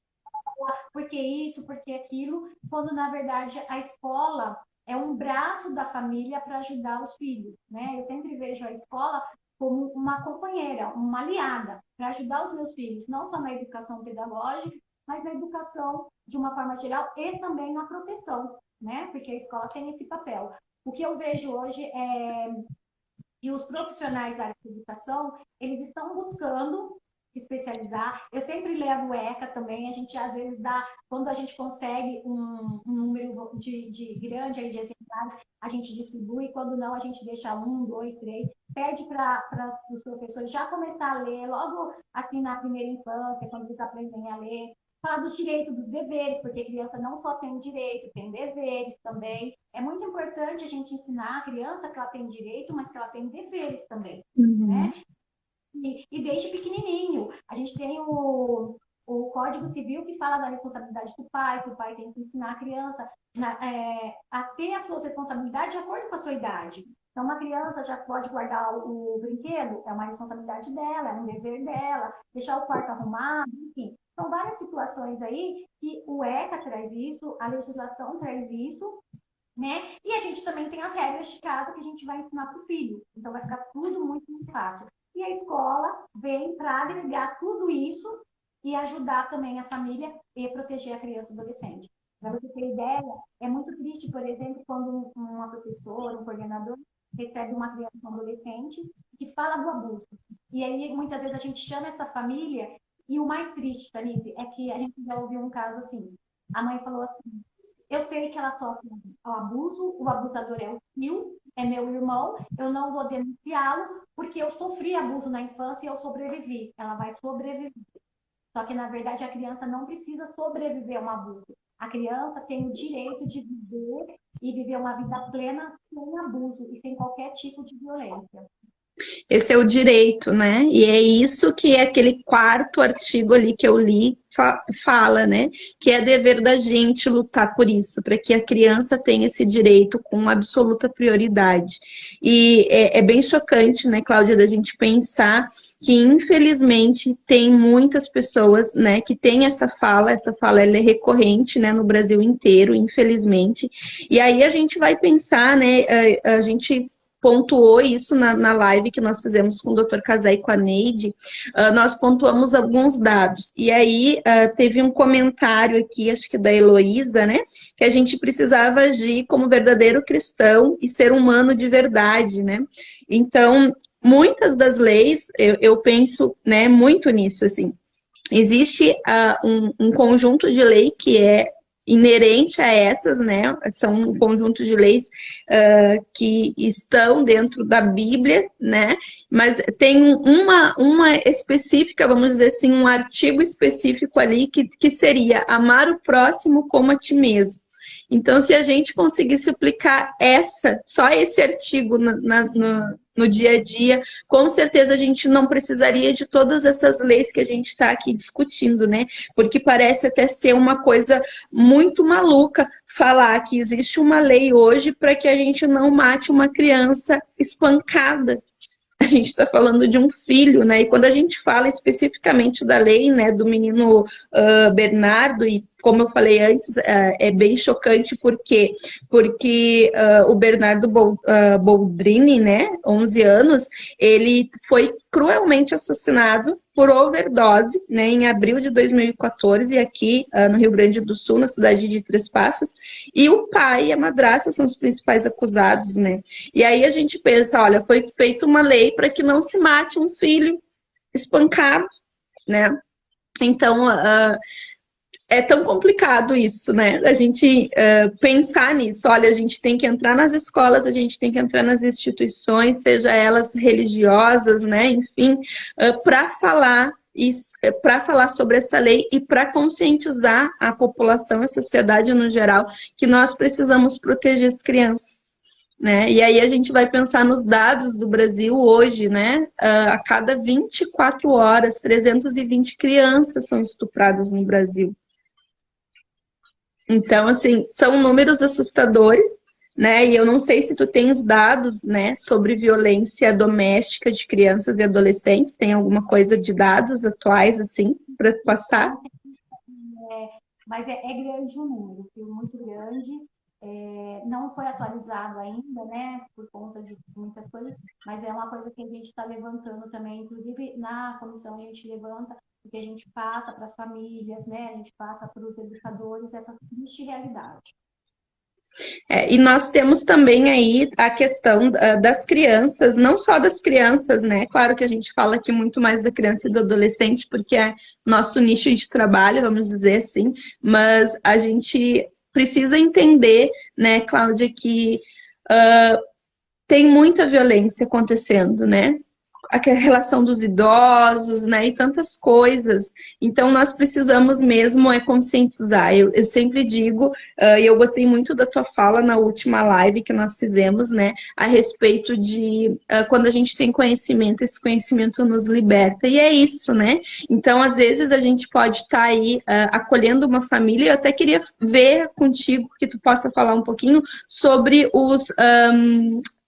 porque isso, porque aquilo, quando na verdade a escola é um braço da família para ajudar os filhos, né? Eu sempre vejo a escola como uma companheira, uma aliada, para ajudar os meus filhos, não só na educação pedagógica, mas na educação de uma forma geral e também na proteção, né? Porque a escola tem esse papel. O que eu vejo hoje é que os profissionais da área de educação, eles estão buscando se especializar. Eu sempre levo o ECA também, a gente às vezes dá, quando a gente consegue um número de grande aí de exemplares, a gente distribui, quando não, a gente deixa 1, 2, 3, pede para os professores já começar a ler, logo assim na primeira infância, quando eles aprendem a ler, falar dos direitos, dos deveres, porque criança não só tem direito, tem deveres também. É muito importante a gente ensinar a criança que ela tem direito, mas que ela tem deveres também, né? E desde pequenininho. A gente tem o Código Civil que fala da responsabilidade do pai, que o pai tem que ensinar a criança a ter as suas responsabilidades de acordo com a sua idade. Então, uma criança já pode guardar o brinquedo, é uma responsabilidade dela, é um dever dela, deixar o quarto arrumado, enfim. São várias situações aí que o ECA traz isso, a legislação traz isso, né? E a gente também tem as regras de casa que a gente vai ensinar para o filho. Então, vai ficar tudo muito, muito fácil. E a escola vem para agregar tudo isso e ajudar também a família e proteger a criança e adolescente. Para você ter ideia, é muito triste, por exemplo, quando uma professora, um coordenador, recebe uma criança ou um adolescente que fala do abuso. E aí, muitas vezes, a gente chama essa família e o mais triste, Tanise, é que a gente já ouviu um caso assim. A mãe falou assim, eu sei que ela sofre o abuso, o abusador é o tio, é meu irmão, eu não vou denunciá-lo porque eu sofri abuso na infância e eu sobrevivi. Ela vai sobreviver. Só que, na verdade, a criança não precisa sobreviver a um abuso. A criança tem o direito de viver e viver uma vida plena sem abuso e sem qualquer tipo de violência. Esse é o direito, né? E é isso que é aquele quarto artigo ali que eu li fala, né? Que é dever da gente lutar por isso, para que a criança tenha esse direito com absoluta prioridade. E é bem chocante, né, Cláudia, da gente pensar que infelizmente tem muitas pessoas, né, que têm essa fala ela é recorrente, né, no Brasil inteiro, infelizmente. E aí a gente vai pensar, né, a gente pontuou isso na live que nós fizemos com o Dr. Casé e com a Neide, nós pontuamos alguns dados. E aí teve um comentário aqui, acho que da Heloísa, né? Que a gente precisava agir como verdadeiro cristão e ser humano de verdade, né? Então, muitas das leis, eu penso, né, muito nisso, assim. Existe um conjunto de lei que é inerente a essas, né? São um conjunto de leis que estão dentro da Bíblia, né? Mas tem uma específica, vamos dizer assim, um artigo específico ali que seria amar o próximo como a ti mesmo. Então, se a gente conseguisse aplicar só esse artigo no dia a dia, com certeza a gente não precisaria de todas essas leis que a gente está aqui discutindo, né? Porque parece até ser uma coisa muito maluca falar que existe uma lei hoje para que a gente não mate uma criança espancada. A gente está falando de um filho, né? E quando a gente fala especificamente da lei, né, do menino Bernardo, e como eu falei antes, é bem chocante, porque o Bernardo Boldrini, né, 11 anos, ele foi cruelmente assassinado por overdose, né, em abril de 2014, aqui no Rio Grande do Sul, na cidade de Três Passos, e o pai e a madrasta são os principais acusados, né? E aí a gente pensa, olha, foi feita uma lei para que não se mate um filho espancado, né? Então, é tão complicado isso, né? A gente pensar nisso. Olha, a gente tem que entrar nas escolas, a gente tem que entrar nas instituições, seja elas religiosas, né? Enfim, para falar isso, para falar sobre essa lei e para conscientizar a população e a sociedade no geral que nós precisamos proteger as crianças. Né? E aí a gente vai pensar nos dados do Brasil hoje, né? A cada 24 horas, 320 crianças são estupradas no Brasil. Então, assim, são números assustadores, né? E eu não sei se tu tens dados, né, sobre violência doméstica de crianças e adolescentes. Tem alguma coisa de dados atuais, assim, para passar? Mas é grande o número, muito grande. Não foi atualizado ainda, né, por conta de muitas coisas, mas é uma coisa que a gente está levantando também, inclusive na comissão a gente levanta, porque a gente passa para as famílias, né, a gente passa para os educadores essa triste realidade. E nós temos também aí a questão das crianças, não só das crianças, né? Claro que a gente fala aqui muito mais da criança e do adolescente, porque é nosso nicho de trabalho, vamos dizer assim, mas a gente precisa entender, né, Cláudia, que tem muita violência acontecendo, né? A relação dos idosos, né, e tantas coisas. Então, nós precisamos mesmo conscientizar. Eu sempre digo, e eu gostei muito da tua fala na última live que nós fizemos, né, a respeito de quando a gente tem conhecimento, esse conhecimento nos liberta. E é isso, né? Então, às vezes, a gente pode estar aí acolhendo uma família. Eu até queria ver contigo que tu possa falar um pouquinho sobre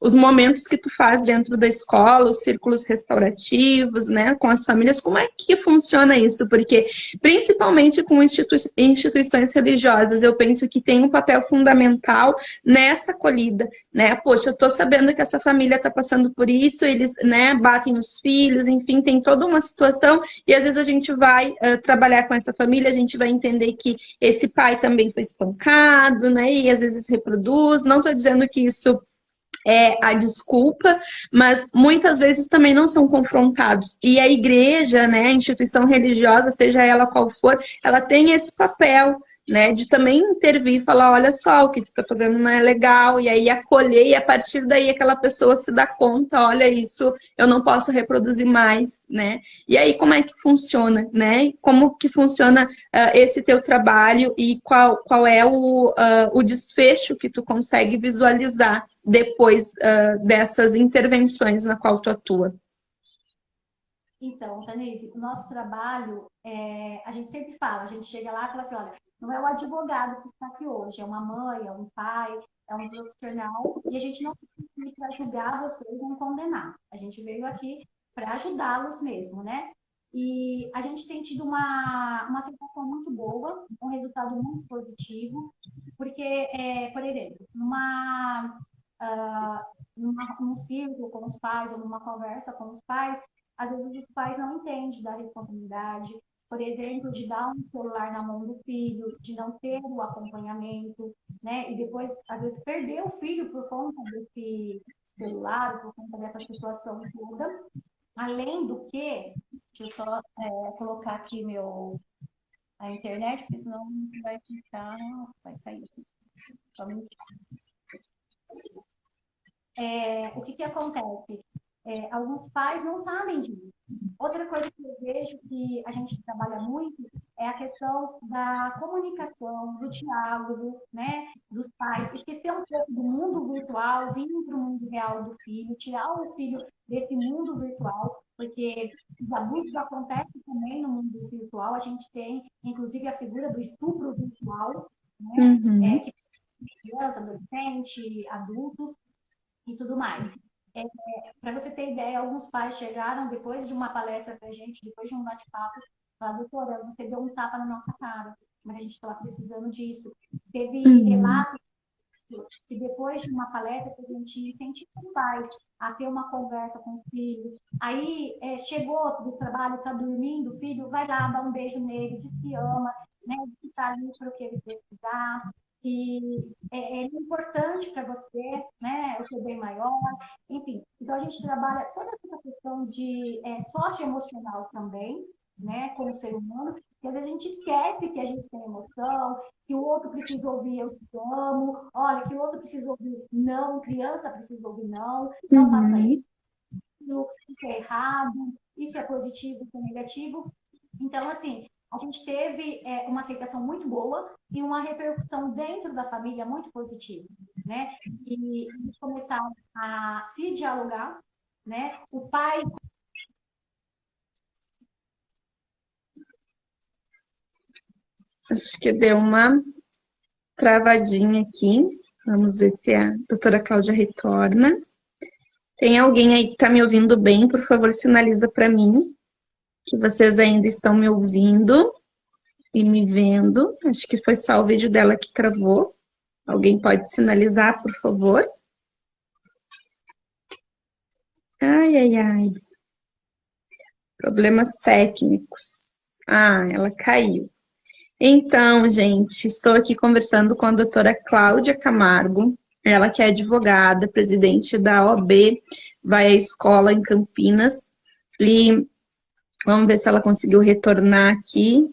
os momentos que tu faz dentro da escola, os círculos restaurativos, né, com as famílias, como é que funciona isso? Porque, principalmente com instituições religiosas, eu penso que tem um papel fundamental nessa acolhida, né? Poxa, eu tô sabendo que essa família tá passando por isso, eles, né, batem nos filhos, enfim, tem toda uma situação, e às vezes a gente vai trabalhar com essa família, a gente vai entender que esse pai também foi espancado, né, e às vezes reproduz, não tô dizendo que isso é a desculpa, mas muitas vezes também não são confrontados. E a igreja, né, a instituição religiosa, seja ela qual for, ela tem esse papel, né, de também intervir e falar, olha só, o que tu tá fazendo não é legal, e aí acolher, e a partir daí aquela pessoa se dá conta, olha isso, eu não posso reproduzir mais, né, e aí como é que funciona, né, como que funciona esse teu trabalho e qual é o desfecho que tu consegue visualizar depois dessas intervenções na qual tu atua? Então, Tanise, o nosso trabalho, a gente sempre fala, a gente chega lá e fala assim, olha, não é o advogado que está aqui hoje, é uma mãe, é um pai, é um profissional, e a gente não veio aqui para julgar vocês nem condenar. A gente veio aqui para ajudá-los mesmo, né? E a gente tem tido uma sensação muito boa, um resultado muito positivo, porque, por exemplo, numa num círculo com os pais ou numa conversa com os pais, às vezes os pais não entendem da responsabilidade, por exemplo, de dar um celular na mão do filho, de não ter o acompanhamento, né? E depois, às vezes, perder o filho por conta desse celular, por conta dessa situação toda. Além do que, deixa eu só colocar aqui a internet, porque senão vai ficar, vai cair. Só um minutinho. O que acontece? Alguns pais não sabem disso. Outra coisa que eu vejo que a gente trabalha muito é a questão da comunicação, do diálogo, né, dos pais. Esquecer um pouco do mundo virtual, vir para o mundo real do filho, tirar o filho desse mundo virtual, porque os abusos acontecem também no mundo virtual. A gente tem, inclusive, a figura do estupro virtual, né, que criança, adolescente, adultos e tudo mais. Para você ter ideia, alguns pais chegaram depois de uma palestra para a gente, depois de um bate-papo, falaram: doutora, você deu um tapa na nossa cara, mas a gente estava precisando disso. Teve relatos que depois de uma palestra a gente incentiva os pais a ter uma conversa com os filhos. Aí chegou do trabalho, está dormindo, o filho vai lá, dá um beijo nele, diz que ama, né, diz que está ali para o que ele precisar. Que é importante para você, né, o seu bem maior, enfim. Então, a gente trabalha toda essa questão de socioemocional também, né, com o ser humano, porque às vezes a gente esquece que a gente tem emoção, que o outro precisa ouvir eu te amo, olha, que o outro precisa ouvir não, criança precisa ouvir não faça isso é errado, isso é positivo, isso é negativo. Então, assim, a gente teve uma aceitação muito boa e uma repercussão dentro da família muito positiva, né? E eles começaram a se dialogar, né? O pai... Acho que deu uma travadinha aqui. Vamos ver se a doutora Cláudia retorna. Tem alguém aí que está me ouvindo bem? Por favor, sinaliza para mim que vocês ainda estão me ouvindo e me vendo. Acho que foi só o vídeo dela que travou. Alguém pode sinalizar, por favor? Ai, ai, ai. Problemas técnicos. Ah, ela caiu. Então, gente, estou aqui conversando com a doutora Cláudia Camargo. Ela que é advogada, presidente da OAB, vai à escola em Campinas. E vamos ver se ela conseguiu retornar aqui.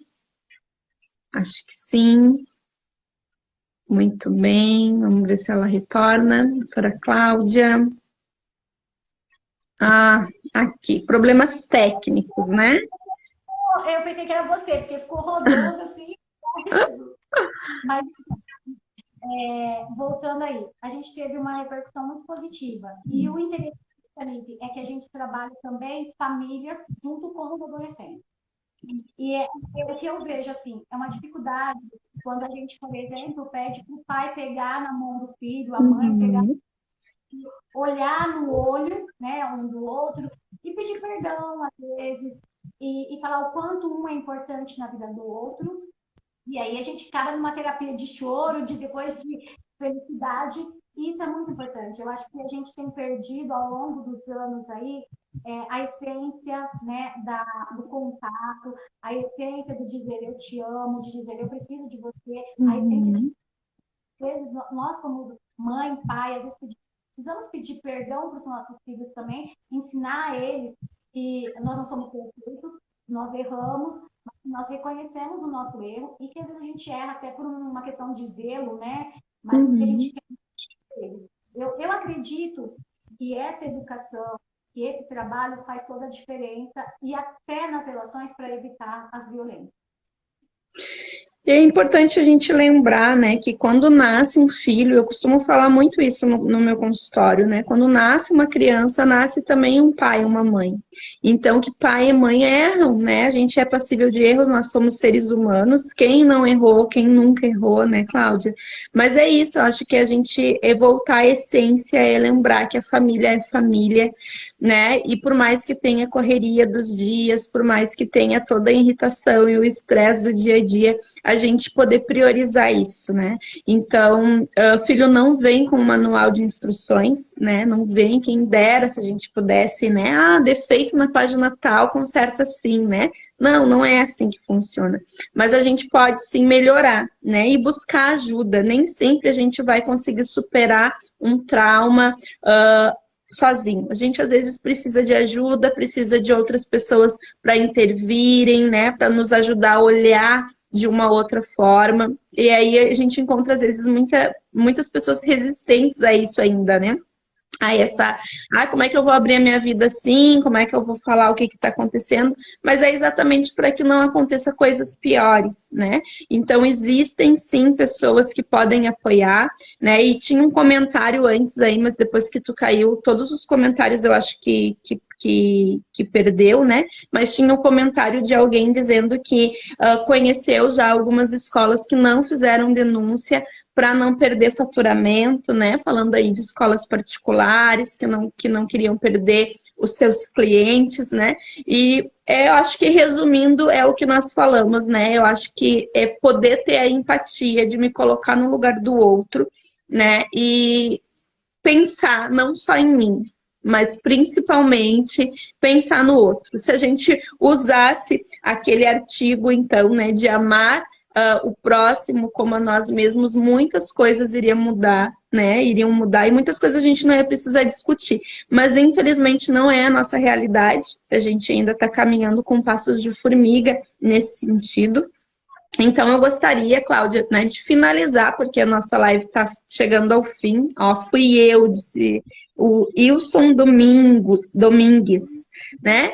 Acho que sim. Muito bem. Vamos ver se ela retorna. Doutora Cláudia. Ah, aqui. Problemas técnicos, né? Eu pensei que era você, porque ficou rodando assim. Mas, voltando aí, a gente teve uma repercussão muito positiva. E o interesse é que a gente trabalha também famílias junto com os adolescentes. E o que eu vejo, assim, é uma dificuldade quando a gente, por exemplo, pede para o pai pegar na mão do filho, a mãe pegar, olhar no olho, né, um do outro, e pedir perdão, às vezes, e falar o quanto um é importante na vida do outro. E aí a gente acaba numa terapia de choro, depois de felicidade, e isso é muito importante. Eu acho que a gente tem perdido ao longo dos anos aí a essência, né, do contato, a essência de dizer eu te amo, de dizer eu preciso de você, a essência de, às vezes, nós como mãe, pai, às vezes precisamos pedir perdão para os nossos filhos também, ensinar a eles que nós não somos perfeitos, nós erramos, mas nós reconhecemos o nosso erro e que às vezes a gente erra até por uma questão de zelo, né? Mas que a gente quer eles. Eu acredito que essa educação, que esse trabalho faz toda a diferença e até nas relações para evitar as violências. E é importante a gente lembrar, né, que quando nasce um filho, eu costumo falar muito isso no meu consultório, né, quando nasce uma criança, nasce também um pai e uma mãe. Então, que pai e mãe erram, né, a gente é passível de erro, nós somos seres humanos, quem não errou, quem nunca errou, né, Cláudia? Mas é isso, eu acho que a gente voltar à essência, é lembrar que a família é família, né? E por mais que tenha correria dos dias, por mais que tenha toda a irritação e o estresse do dia a dia, a gente poder priorizar isso, né? Então, filho não vem com um manual de instruções, né? Não vem, quem dera se a gente pudesse, né? Ah, defeito na página tal, conserta assim, né? Não, não é assim que funciona. Mas a gente pode sim melhorar, né? E buscar ajuda. Nem sempre a gente vai conseguir superar um trauma sozinho. A gente às vezes precisa de ajuda, precisa de outras pessoas para intervirem, né? Para nos ajudar a olhar de uma outra forma. E aí a gente encontra, às vezes, muitas pessoas resistentes a isso ainda, né? Como é que eu vou abrir a minha vida assim? Como é que eu vou falar o que está acontecendo? Mas é exatamente para que não aconteça coisas piores, né? Então, existem sim pessoas que podem apoiar, né? E tinha um comentário antes aí, mas depois que tu caiu, todos os comentários eu acho que perdeu, né? Mas tinha um comentário de alguém dizendo que conheceu já algumas escolas que não fizeram denúncia para não perder faturamento, né? Falando aí de escolas particulares que não queriam perder os seus clientes, né? E eu acho que, resumindo, é o que nós falamos, né? Eu acho que é poder ter a empatia de me colocar no lugar do outro, né? E pensar não só em mim, mas principalmente pensar no outro. Se a gente usasse aquele artigo, então, né, de amar o próximo como a nós mesmos, muitas coisas iriam mudar, né? Iriam mudar e muitas coisas a gente não ia precisar discutir. Mas, infelizmente, não é a nossa realidade. A gente ainda está caminhando com passos de formiga nesse sentido. Então, eu gostaria, Cláudia, né, de finalizar, porque a nossa live está chegando ao fim. Ó, fui eu, disse o Wilson Domingues, né?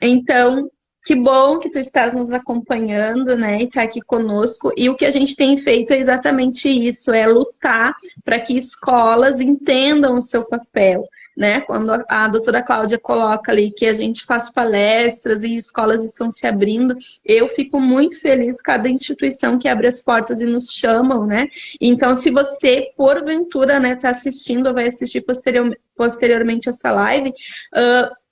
Então, que bom que tu estás nos acompanhando, né, e está aqui conosco. E o que a gente tem feito é exatamente isso, é lutar para que escolas entendam o seu papel, né? Quando a doutora Cláudia coloca ali que a gente faz palestras e escolas estão se abrindo, eu fico muito feliz cada instituição que abre as portas e nos chamam, né? Então, se você, porventura, né, está assistindo ou vai assistir posteriormente essa live,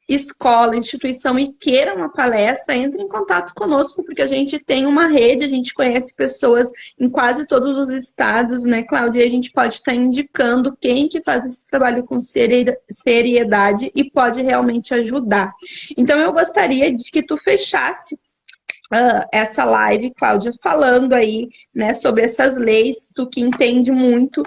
escola, instituição e queira uma palestra, entre em contato conosco, porque a gente tem uma rede, a gente conhece pessoas em quase todos os estados, né, Cláudia? E a gente pode estar indicando quem que faz esse trabalho com seriedade e pode realmente ajudar. Então, eu gostaria de que tu fechasse essa live, Cláudia, falando aí, né, sobre essas leis, tu que entende muito,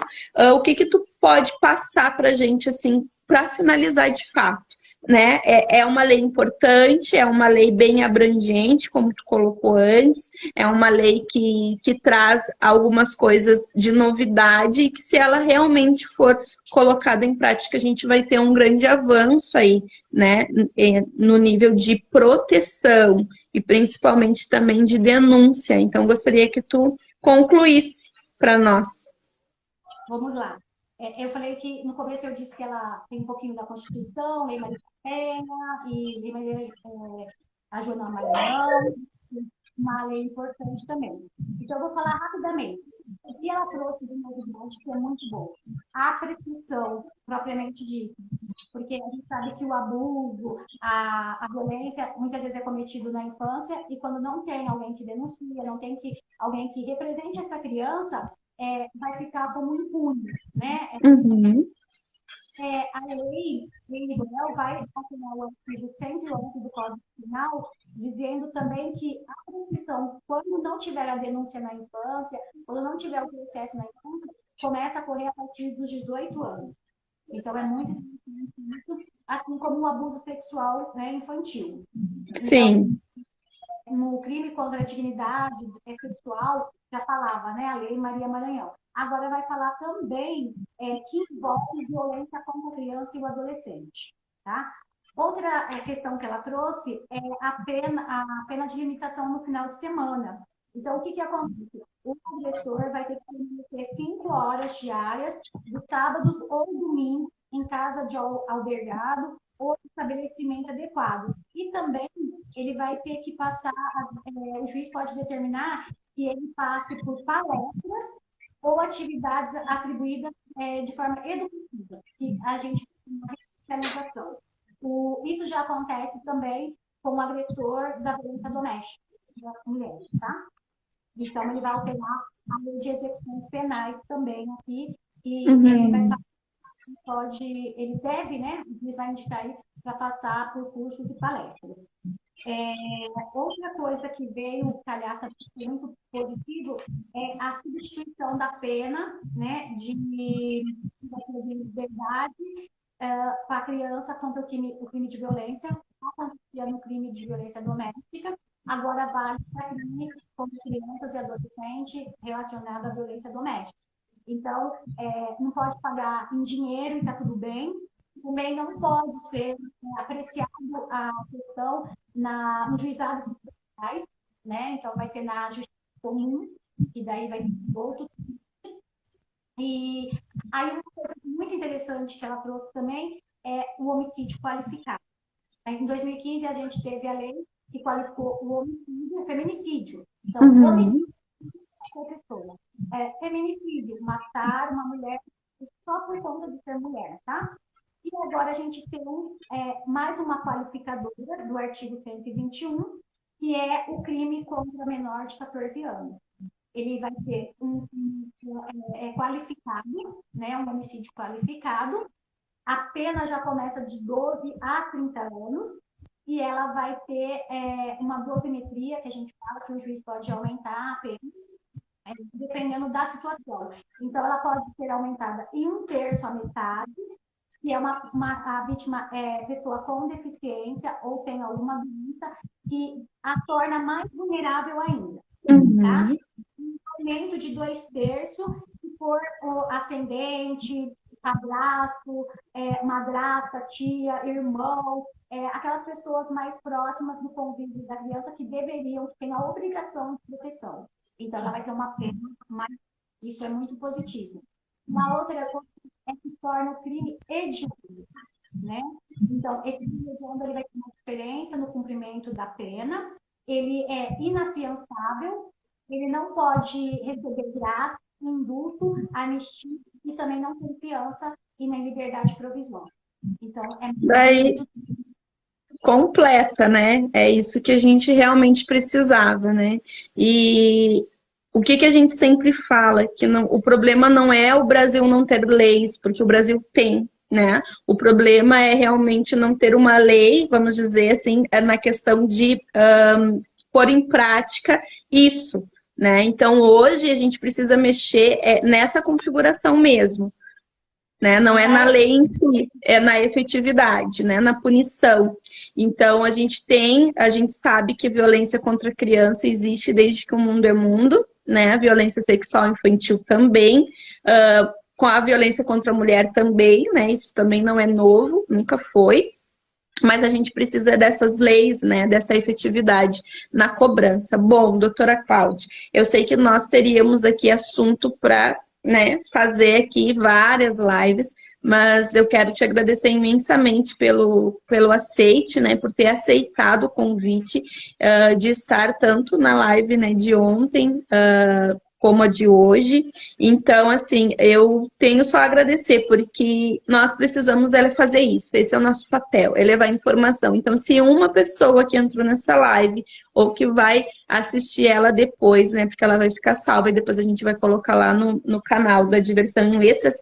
o que tu pode passar para a gente, assim, para finalizar de fato, né? É uma lei importante, é uma lei bem abrangente, como tu colocou antes, é uma lei que traz algumas coisas de novidade e que, se ela realmente for colocada em prática, a gente vai ter um grande avanço aí, né, no nível de proteção e principalmente também de denúncia. Então, gostaria que tu concluísse para nós. Vamos lá. Eu falei que no começo eu disse que ela tem um pouquinho da Constituição, Lei Maria da Penha e Lei Maria, a Joana Maranhão, uma lei importante também. Então, eu vou falar rapidamente. O que ela trouxe de novidade que é muito bom? A prescrição, propriamente dita. Porque a gente sabe que o abuso, a violência, muitas vezes é cometido na infância e quando não tem alguém que denuncia, não tem alguém que represente essa criança, vai ficar como impune, né? Uhum. A lei Miguel vai assinar o artigo 111 do Código Penal, dizendo também que a prescrição, quando não tiver a denúncia na infância, quando não tiver o processo na infância, começa a correr a partir dos 18 anos. Então, é muito importante, assim como o abuso sexual, né, infantil. Sim. Então, no crime contra a dignidade sexual, já falava, né, a Lei Maria Maranhão. Agora vai falar também que envolve violência contra a criança e o adolescente, tá? Outra questão que ela trouxe é a pena de limitação no final de semana. Então, o que acontece? O agressor vai ter que ter 5 horas diárias, de sábados ou domingo, em casa de albergado ou estabelecimento adequado. E também ele vai ter que passar, o juiz pode determinar que ele passe por palestras ou atividades atribuídas de forma educativa, que a gente tem uma realização. isso já acontece também com o agressor da violência doméstica das mulheres, tá? Então, ele vai alterar a lei de execuções penais também aqui, e vai falar ele deve, né? O juiz vai indicar aí para passar por cursos e palestras. Outra coisa que veio calhar também muito positivo é a substituição da pena, né, de liberdade para a criança contra o crime de violência. Acontecia no crime de violência doméstica, agora vale para crime contra crianças e adolescentes relacionado à violência doméstica. Então, não pode pagar em dinheiro e está tudo bem. Também não pode ser apreciado a questão nos juizados especiais, né? Então, vai ser na justiça comum, e daí vai ter outro. E aí, uma coisa muito interessante que ela trouxe também é o homicídio qualificado. Em 2015, a gente teve a lei que qualificou o homicídio, o feminicídio. Então, homicídio qualquer pessoa. Feminicídio, matar uma mulher só por conta de ser mulher, tá? E agora a gente tem mais uma qualificadora do artigo 121, que é o crime contra menor de 14 anos. Ele vai ser qualificado, né, um homicídio qualificado. A pena já começa de 12 a 30 anos, e ela vai ter uma dosimetria, que a gente fala que o juiz pode aumentar a pena, dependendo da situação. Então, ela pode ser aumentada em 1/3 à metade, se é a vítima pessoa com deficiência ou tem alguma doença que a torna mais vulnerável ainda. Tá? Um aumento de 2/3 se for o ascendente, padrasto, madrasta, tia, irmão, aquelas pessoas mais próximas do convívio da criança que têm a obrigação de proteção. Então, ela vai ter uma pena, mas isso é muito positivo. Uma outra coisa é que torna o crime hediondo, né? Então, esse crime hediondo ele vai ter uma diferença no cumprimento da pena, ele é inafiançável, ele não pode receber graça, indulto, anistia, e também não tem fiança e nem liberdade provisória. Então, muito completa, né? É isso que a gente realmente precisava, né? E o que a gente sempre fala, que o problema não é o Brasil não ter leis, porque o Brasil tem, né? O problema é realmente não ter uma lei, vamos dizer assim, na questão de pôr em prática isso, né? Então, hoje a gente precisa mexer nessa configuração mesmo. Né? Não é na lei em si, é na efetividade, né? Na punição. Então, a gente sabe que violência contra a criança existe desde que o mundo é mundo, né? A violência sexual infantil também, com a violência contra a mulher também, né? Isso também não é novo, nunca foi. Mas a gente precisa dessas leis, né? Dessa efetividade na cobrança. Bom, doutora Cláudia, eu sei que nós teríamos aqui assunto para fazer aqui várias lives, mas eu quero te agradecer imensamente pelo aceite, né, por ter aceitado o convite de estar tanto na live, né, de ontem como a de hoje. Então, assim, eu tenho só a agradecer, porque nós precisamos fazer isso, esse é o nosso papel, é levar informação. Então, se uma pessoa que entrou nessa live, ou que vai assistir ela depois, né, porque ela vai ficar salva e depois a gente vai colocar lá no canal da Diversão em Letras,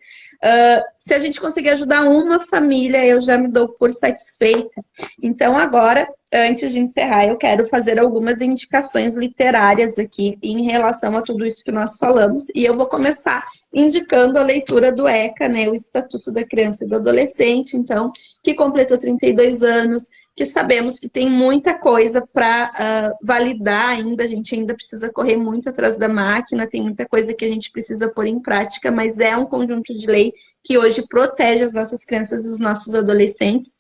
se a gente conseguir ajudar uma família, eu já me dou por satisfeita. Então, agora, antes de encerrar, eu quero fazer algumas indicações literárias aqui em relação a tudo isso que nós falamos. E eu vou começar indicando a leitura do ECA, né, o Estatuto da Criança e do Adolescente, então, que completou 32 anos, que sabemos que tem muita coisa para validar ainda, a gente ainda precisa correr muito atrás da máquina, tem muita coisa que a gente precisa pôr em prática, mas é um conjunto de lei que hoje protege as nossas crianças e os nossos adolescentes.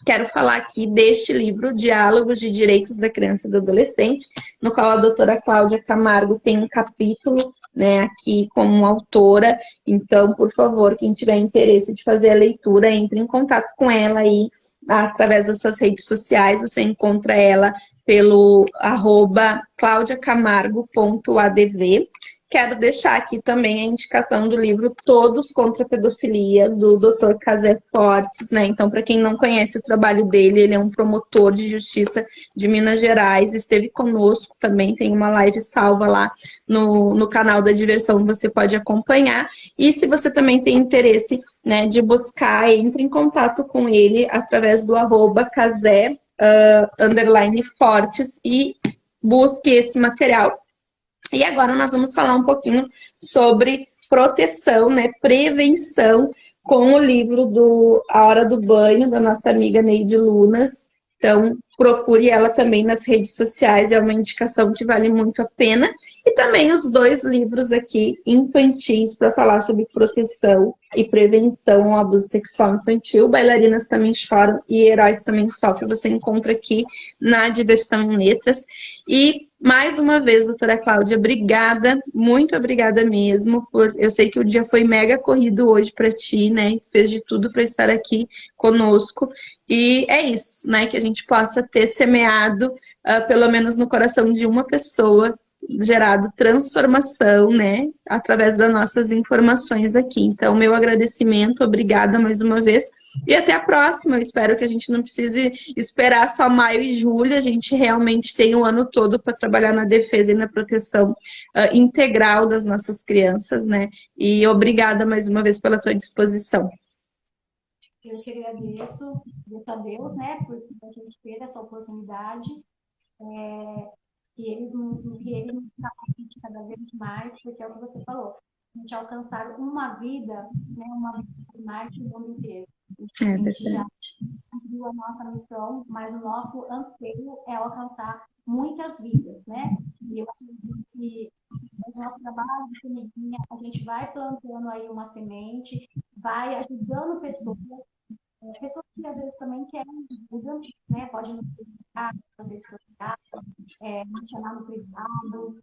Quero falar aqui deste livro, Diálogos de Direitos da Criança e do Adolescente, no qual a doutora Cláudia Camargo tem um capítulo, né, aqui como autora. Então, por favor, quem tiver interesse de fazer a leitura, entre em contato com ela aí, através das suas redes sociais. Você encontra ela pelo @claudiacamargo.adv. quero deixar aqui também a indicação do livro Todos contra a Pedofilia, do Dr. Casé Fortes, né? Então, para quem não conhece o trabalho dele, ele é um promotor de justiça de Minas Gerais, esteve conosco também, tem uma live salva lá no canal da Diversão, você pode acompanhar. E se você também tem interesse, né, de buscar, entre em contato com ele através do @Casé _Fortes e busque esse material. E agora nós vamos falar um pouquinho sobre proteção, né, prevenção, com o livro do A Hora do Banho, da nossa amiga Neide Lunas. Então, procure ela também nas redes sociais, é uma indicação que vale muito a pena. E também os 2 livros aqui infantis para falar sobre proteção e prevenção ao abuso sexual infantil. Bailarinas Também Choram e Heróis Também Sofrem, você encontra aqui na Diversão em Letras. E mais uma vez, doutora Cláudia, obrigada, muito obrigada mesmo. Eu sei que o dia foi mega corrido hoje para ti, né? Tu fez de tudo para estar aqui conosco. E é isso, né? Que a gente possa ter semeado, pelo menos no coração de uma pessoa, gerado transformação, né? Através das nossas informações aqui. Então, meu agradecimento, obrigada mais uma vez. E até a próxima. Eu espero que a gente não precise esperar só maio e julho. A gente realmente tem o ano todo para trabalhar na defesa e na proteção integral das nossas crianças, né? E obrigada mais uma vez pela tua disposição. Eu que agradeço a Deus, né, por a gente ter essa oportunidade, que ele nos capacite cada vez mais, porque é o que você falou, a gente alcançar uma vida, né, uma vida mais que o mundo inteiro. É A gente já verdade. cumpriu a nossa missão, mas o nosso anseio é alcançar muitas vidas, né? E eu acredito que no nosso trabalho de formiguinha, a gente vai plantando aí uma semente, vai ajudando pessoas que às vezes também querem ajuda, né? Pode nos procurar nas redes sociais, nos chamar no privado,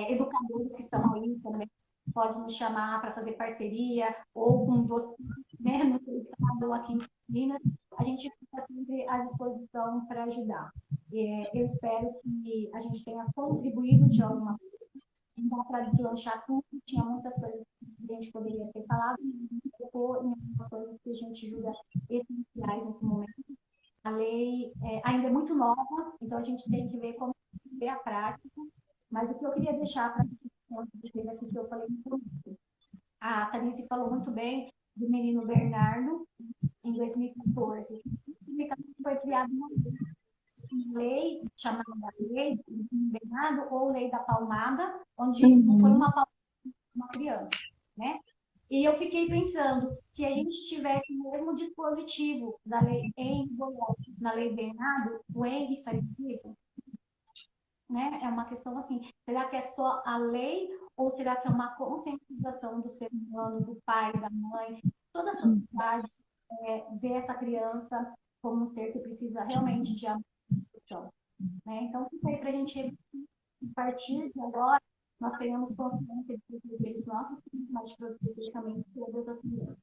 educadores que estão aí também pode nos chamar para fazer parceria, ou com você, né, no seu estado ou aqui em Minas, a gente fica sempre à disposição para ajudar. Eu espero que a gente tenha contribuído de alguma forma. Não dá para deslanchar tudo, tinha muitas coisas que a gente poderia ter falado, ou em algumas coisas que a gente julga essenciais nesse momento. A lei ainda é muito nova, então a gente tem que ver como é a prática, mas o que eu queria deixar para vocês aqui, que eu falei muito, a Tanice falou muito bem do menino Bernardo, em 2014. Em 2014 foi criada uma lei chamada Lei do Bernardo ou Lei da Palmada, onde não foi uma palmada, uma criança, né? E eu fiquei pensando, se a gente tivesse o mesmo dispositivo da lei em Goiás, na Lei Bernardo, o Henry estaria vivo? Né? É uma questão assim, será que é só a lei ou será que é uma conscientização do ser humano, do pai, da mãe, toda a sociedade ver essa criança como um ser que precisa realmente de amor e proteção, né? Então, fica aí para a gente refletir. A partir de agora, nós teremos consciência de proteger os nossos filhos, mas de proteger também todas as crianças.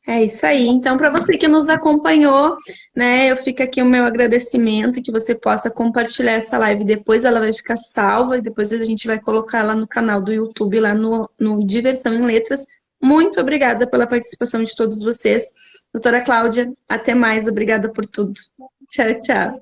É isso aí. Então, para você que nos acompanhou, né, eu fico aqui o meu agradecimento, que você possa compartilhar essa live depois, ela vai ficar salva e depois a gente vai colocar ela no canal do YouTube, lá no Diversão em Letras. Muito obrigada pela participação de todos vocês. Doutora Cláudia, até mais. Obrigada por tudo. Tchau, tchau.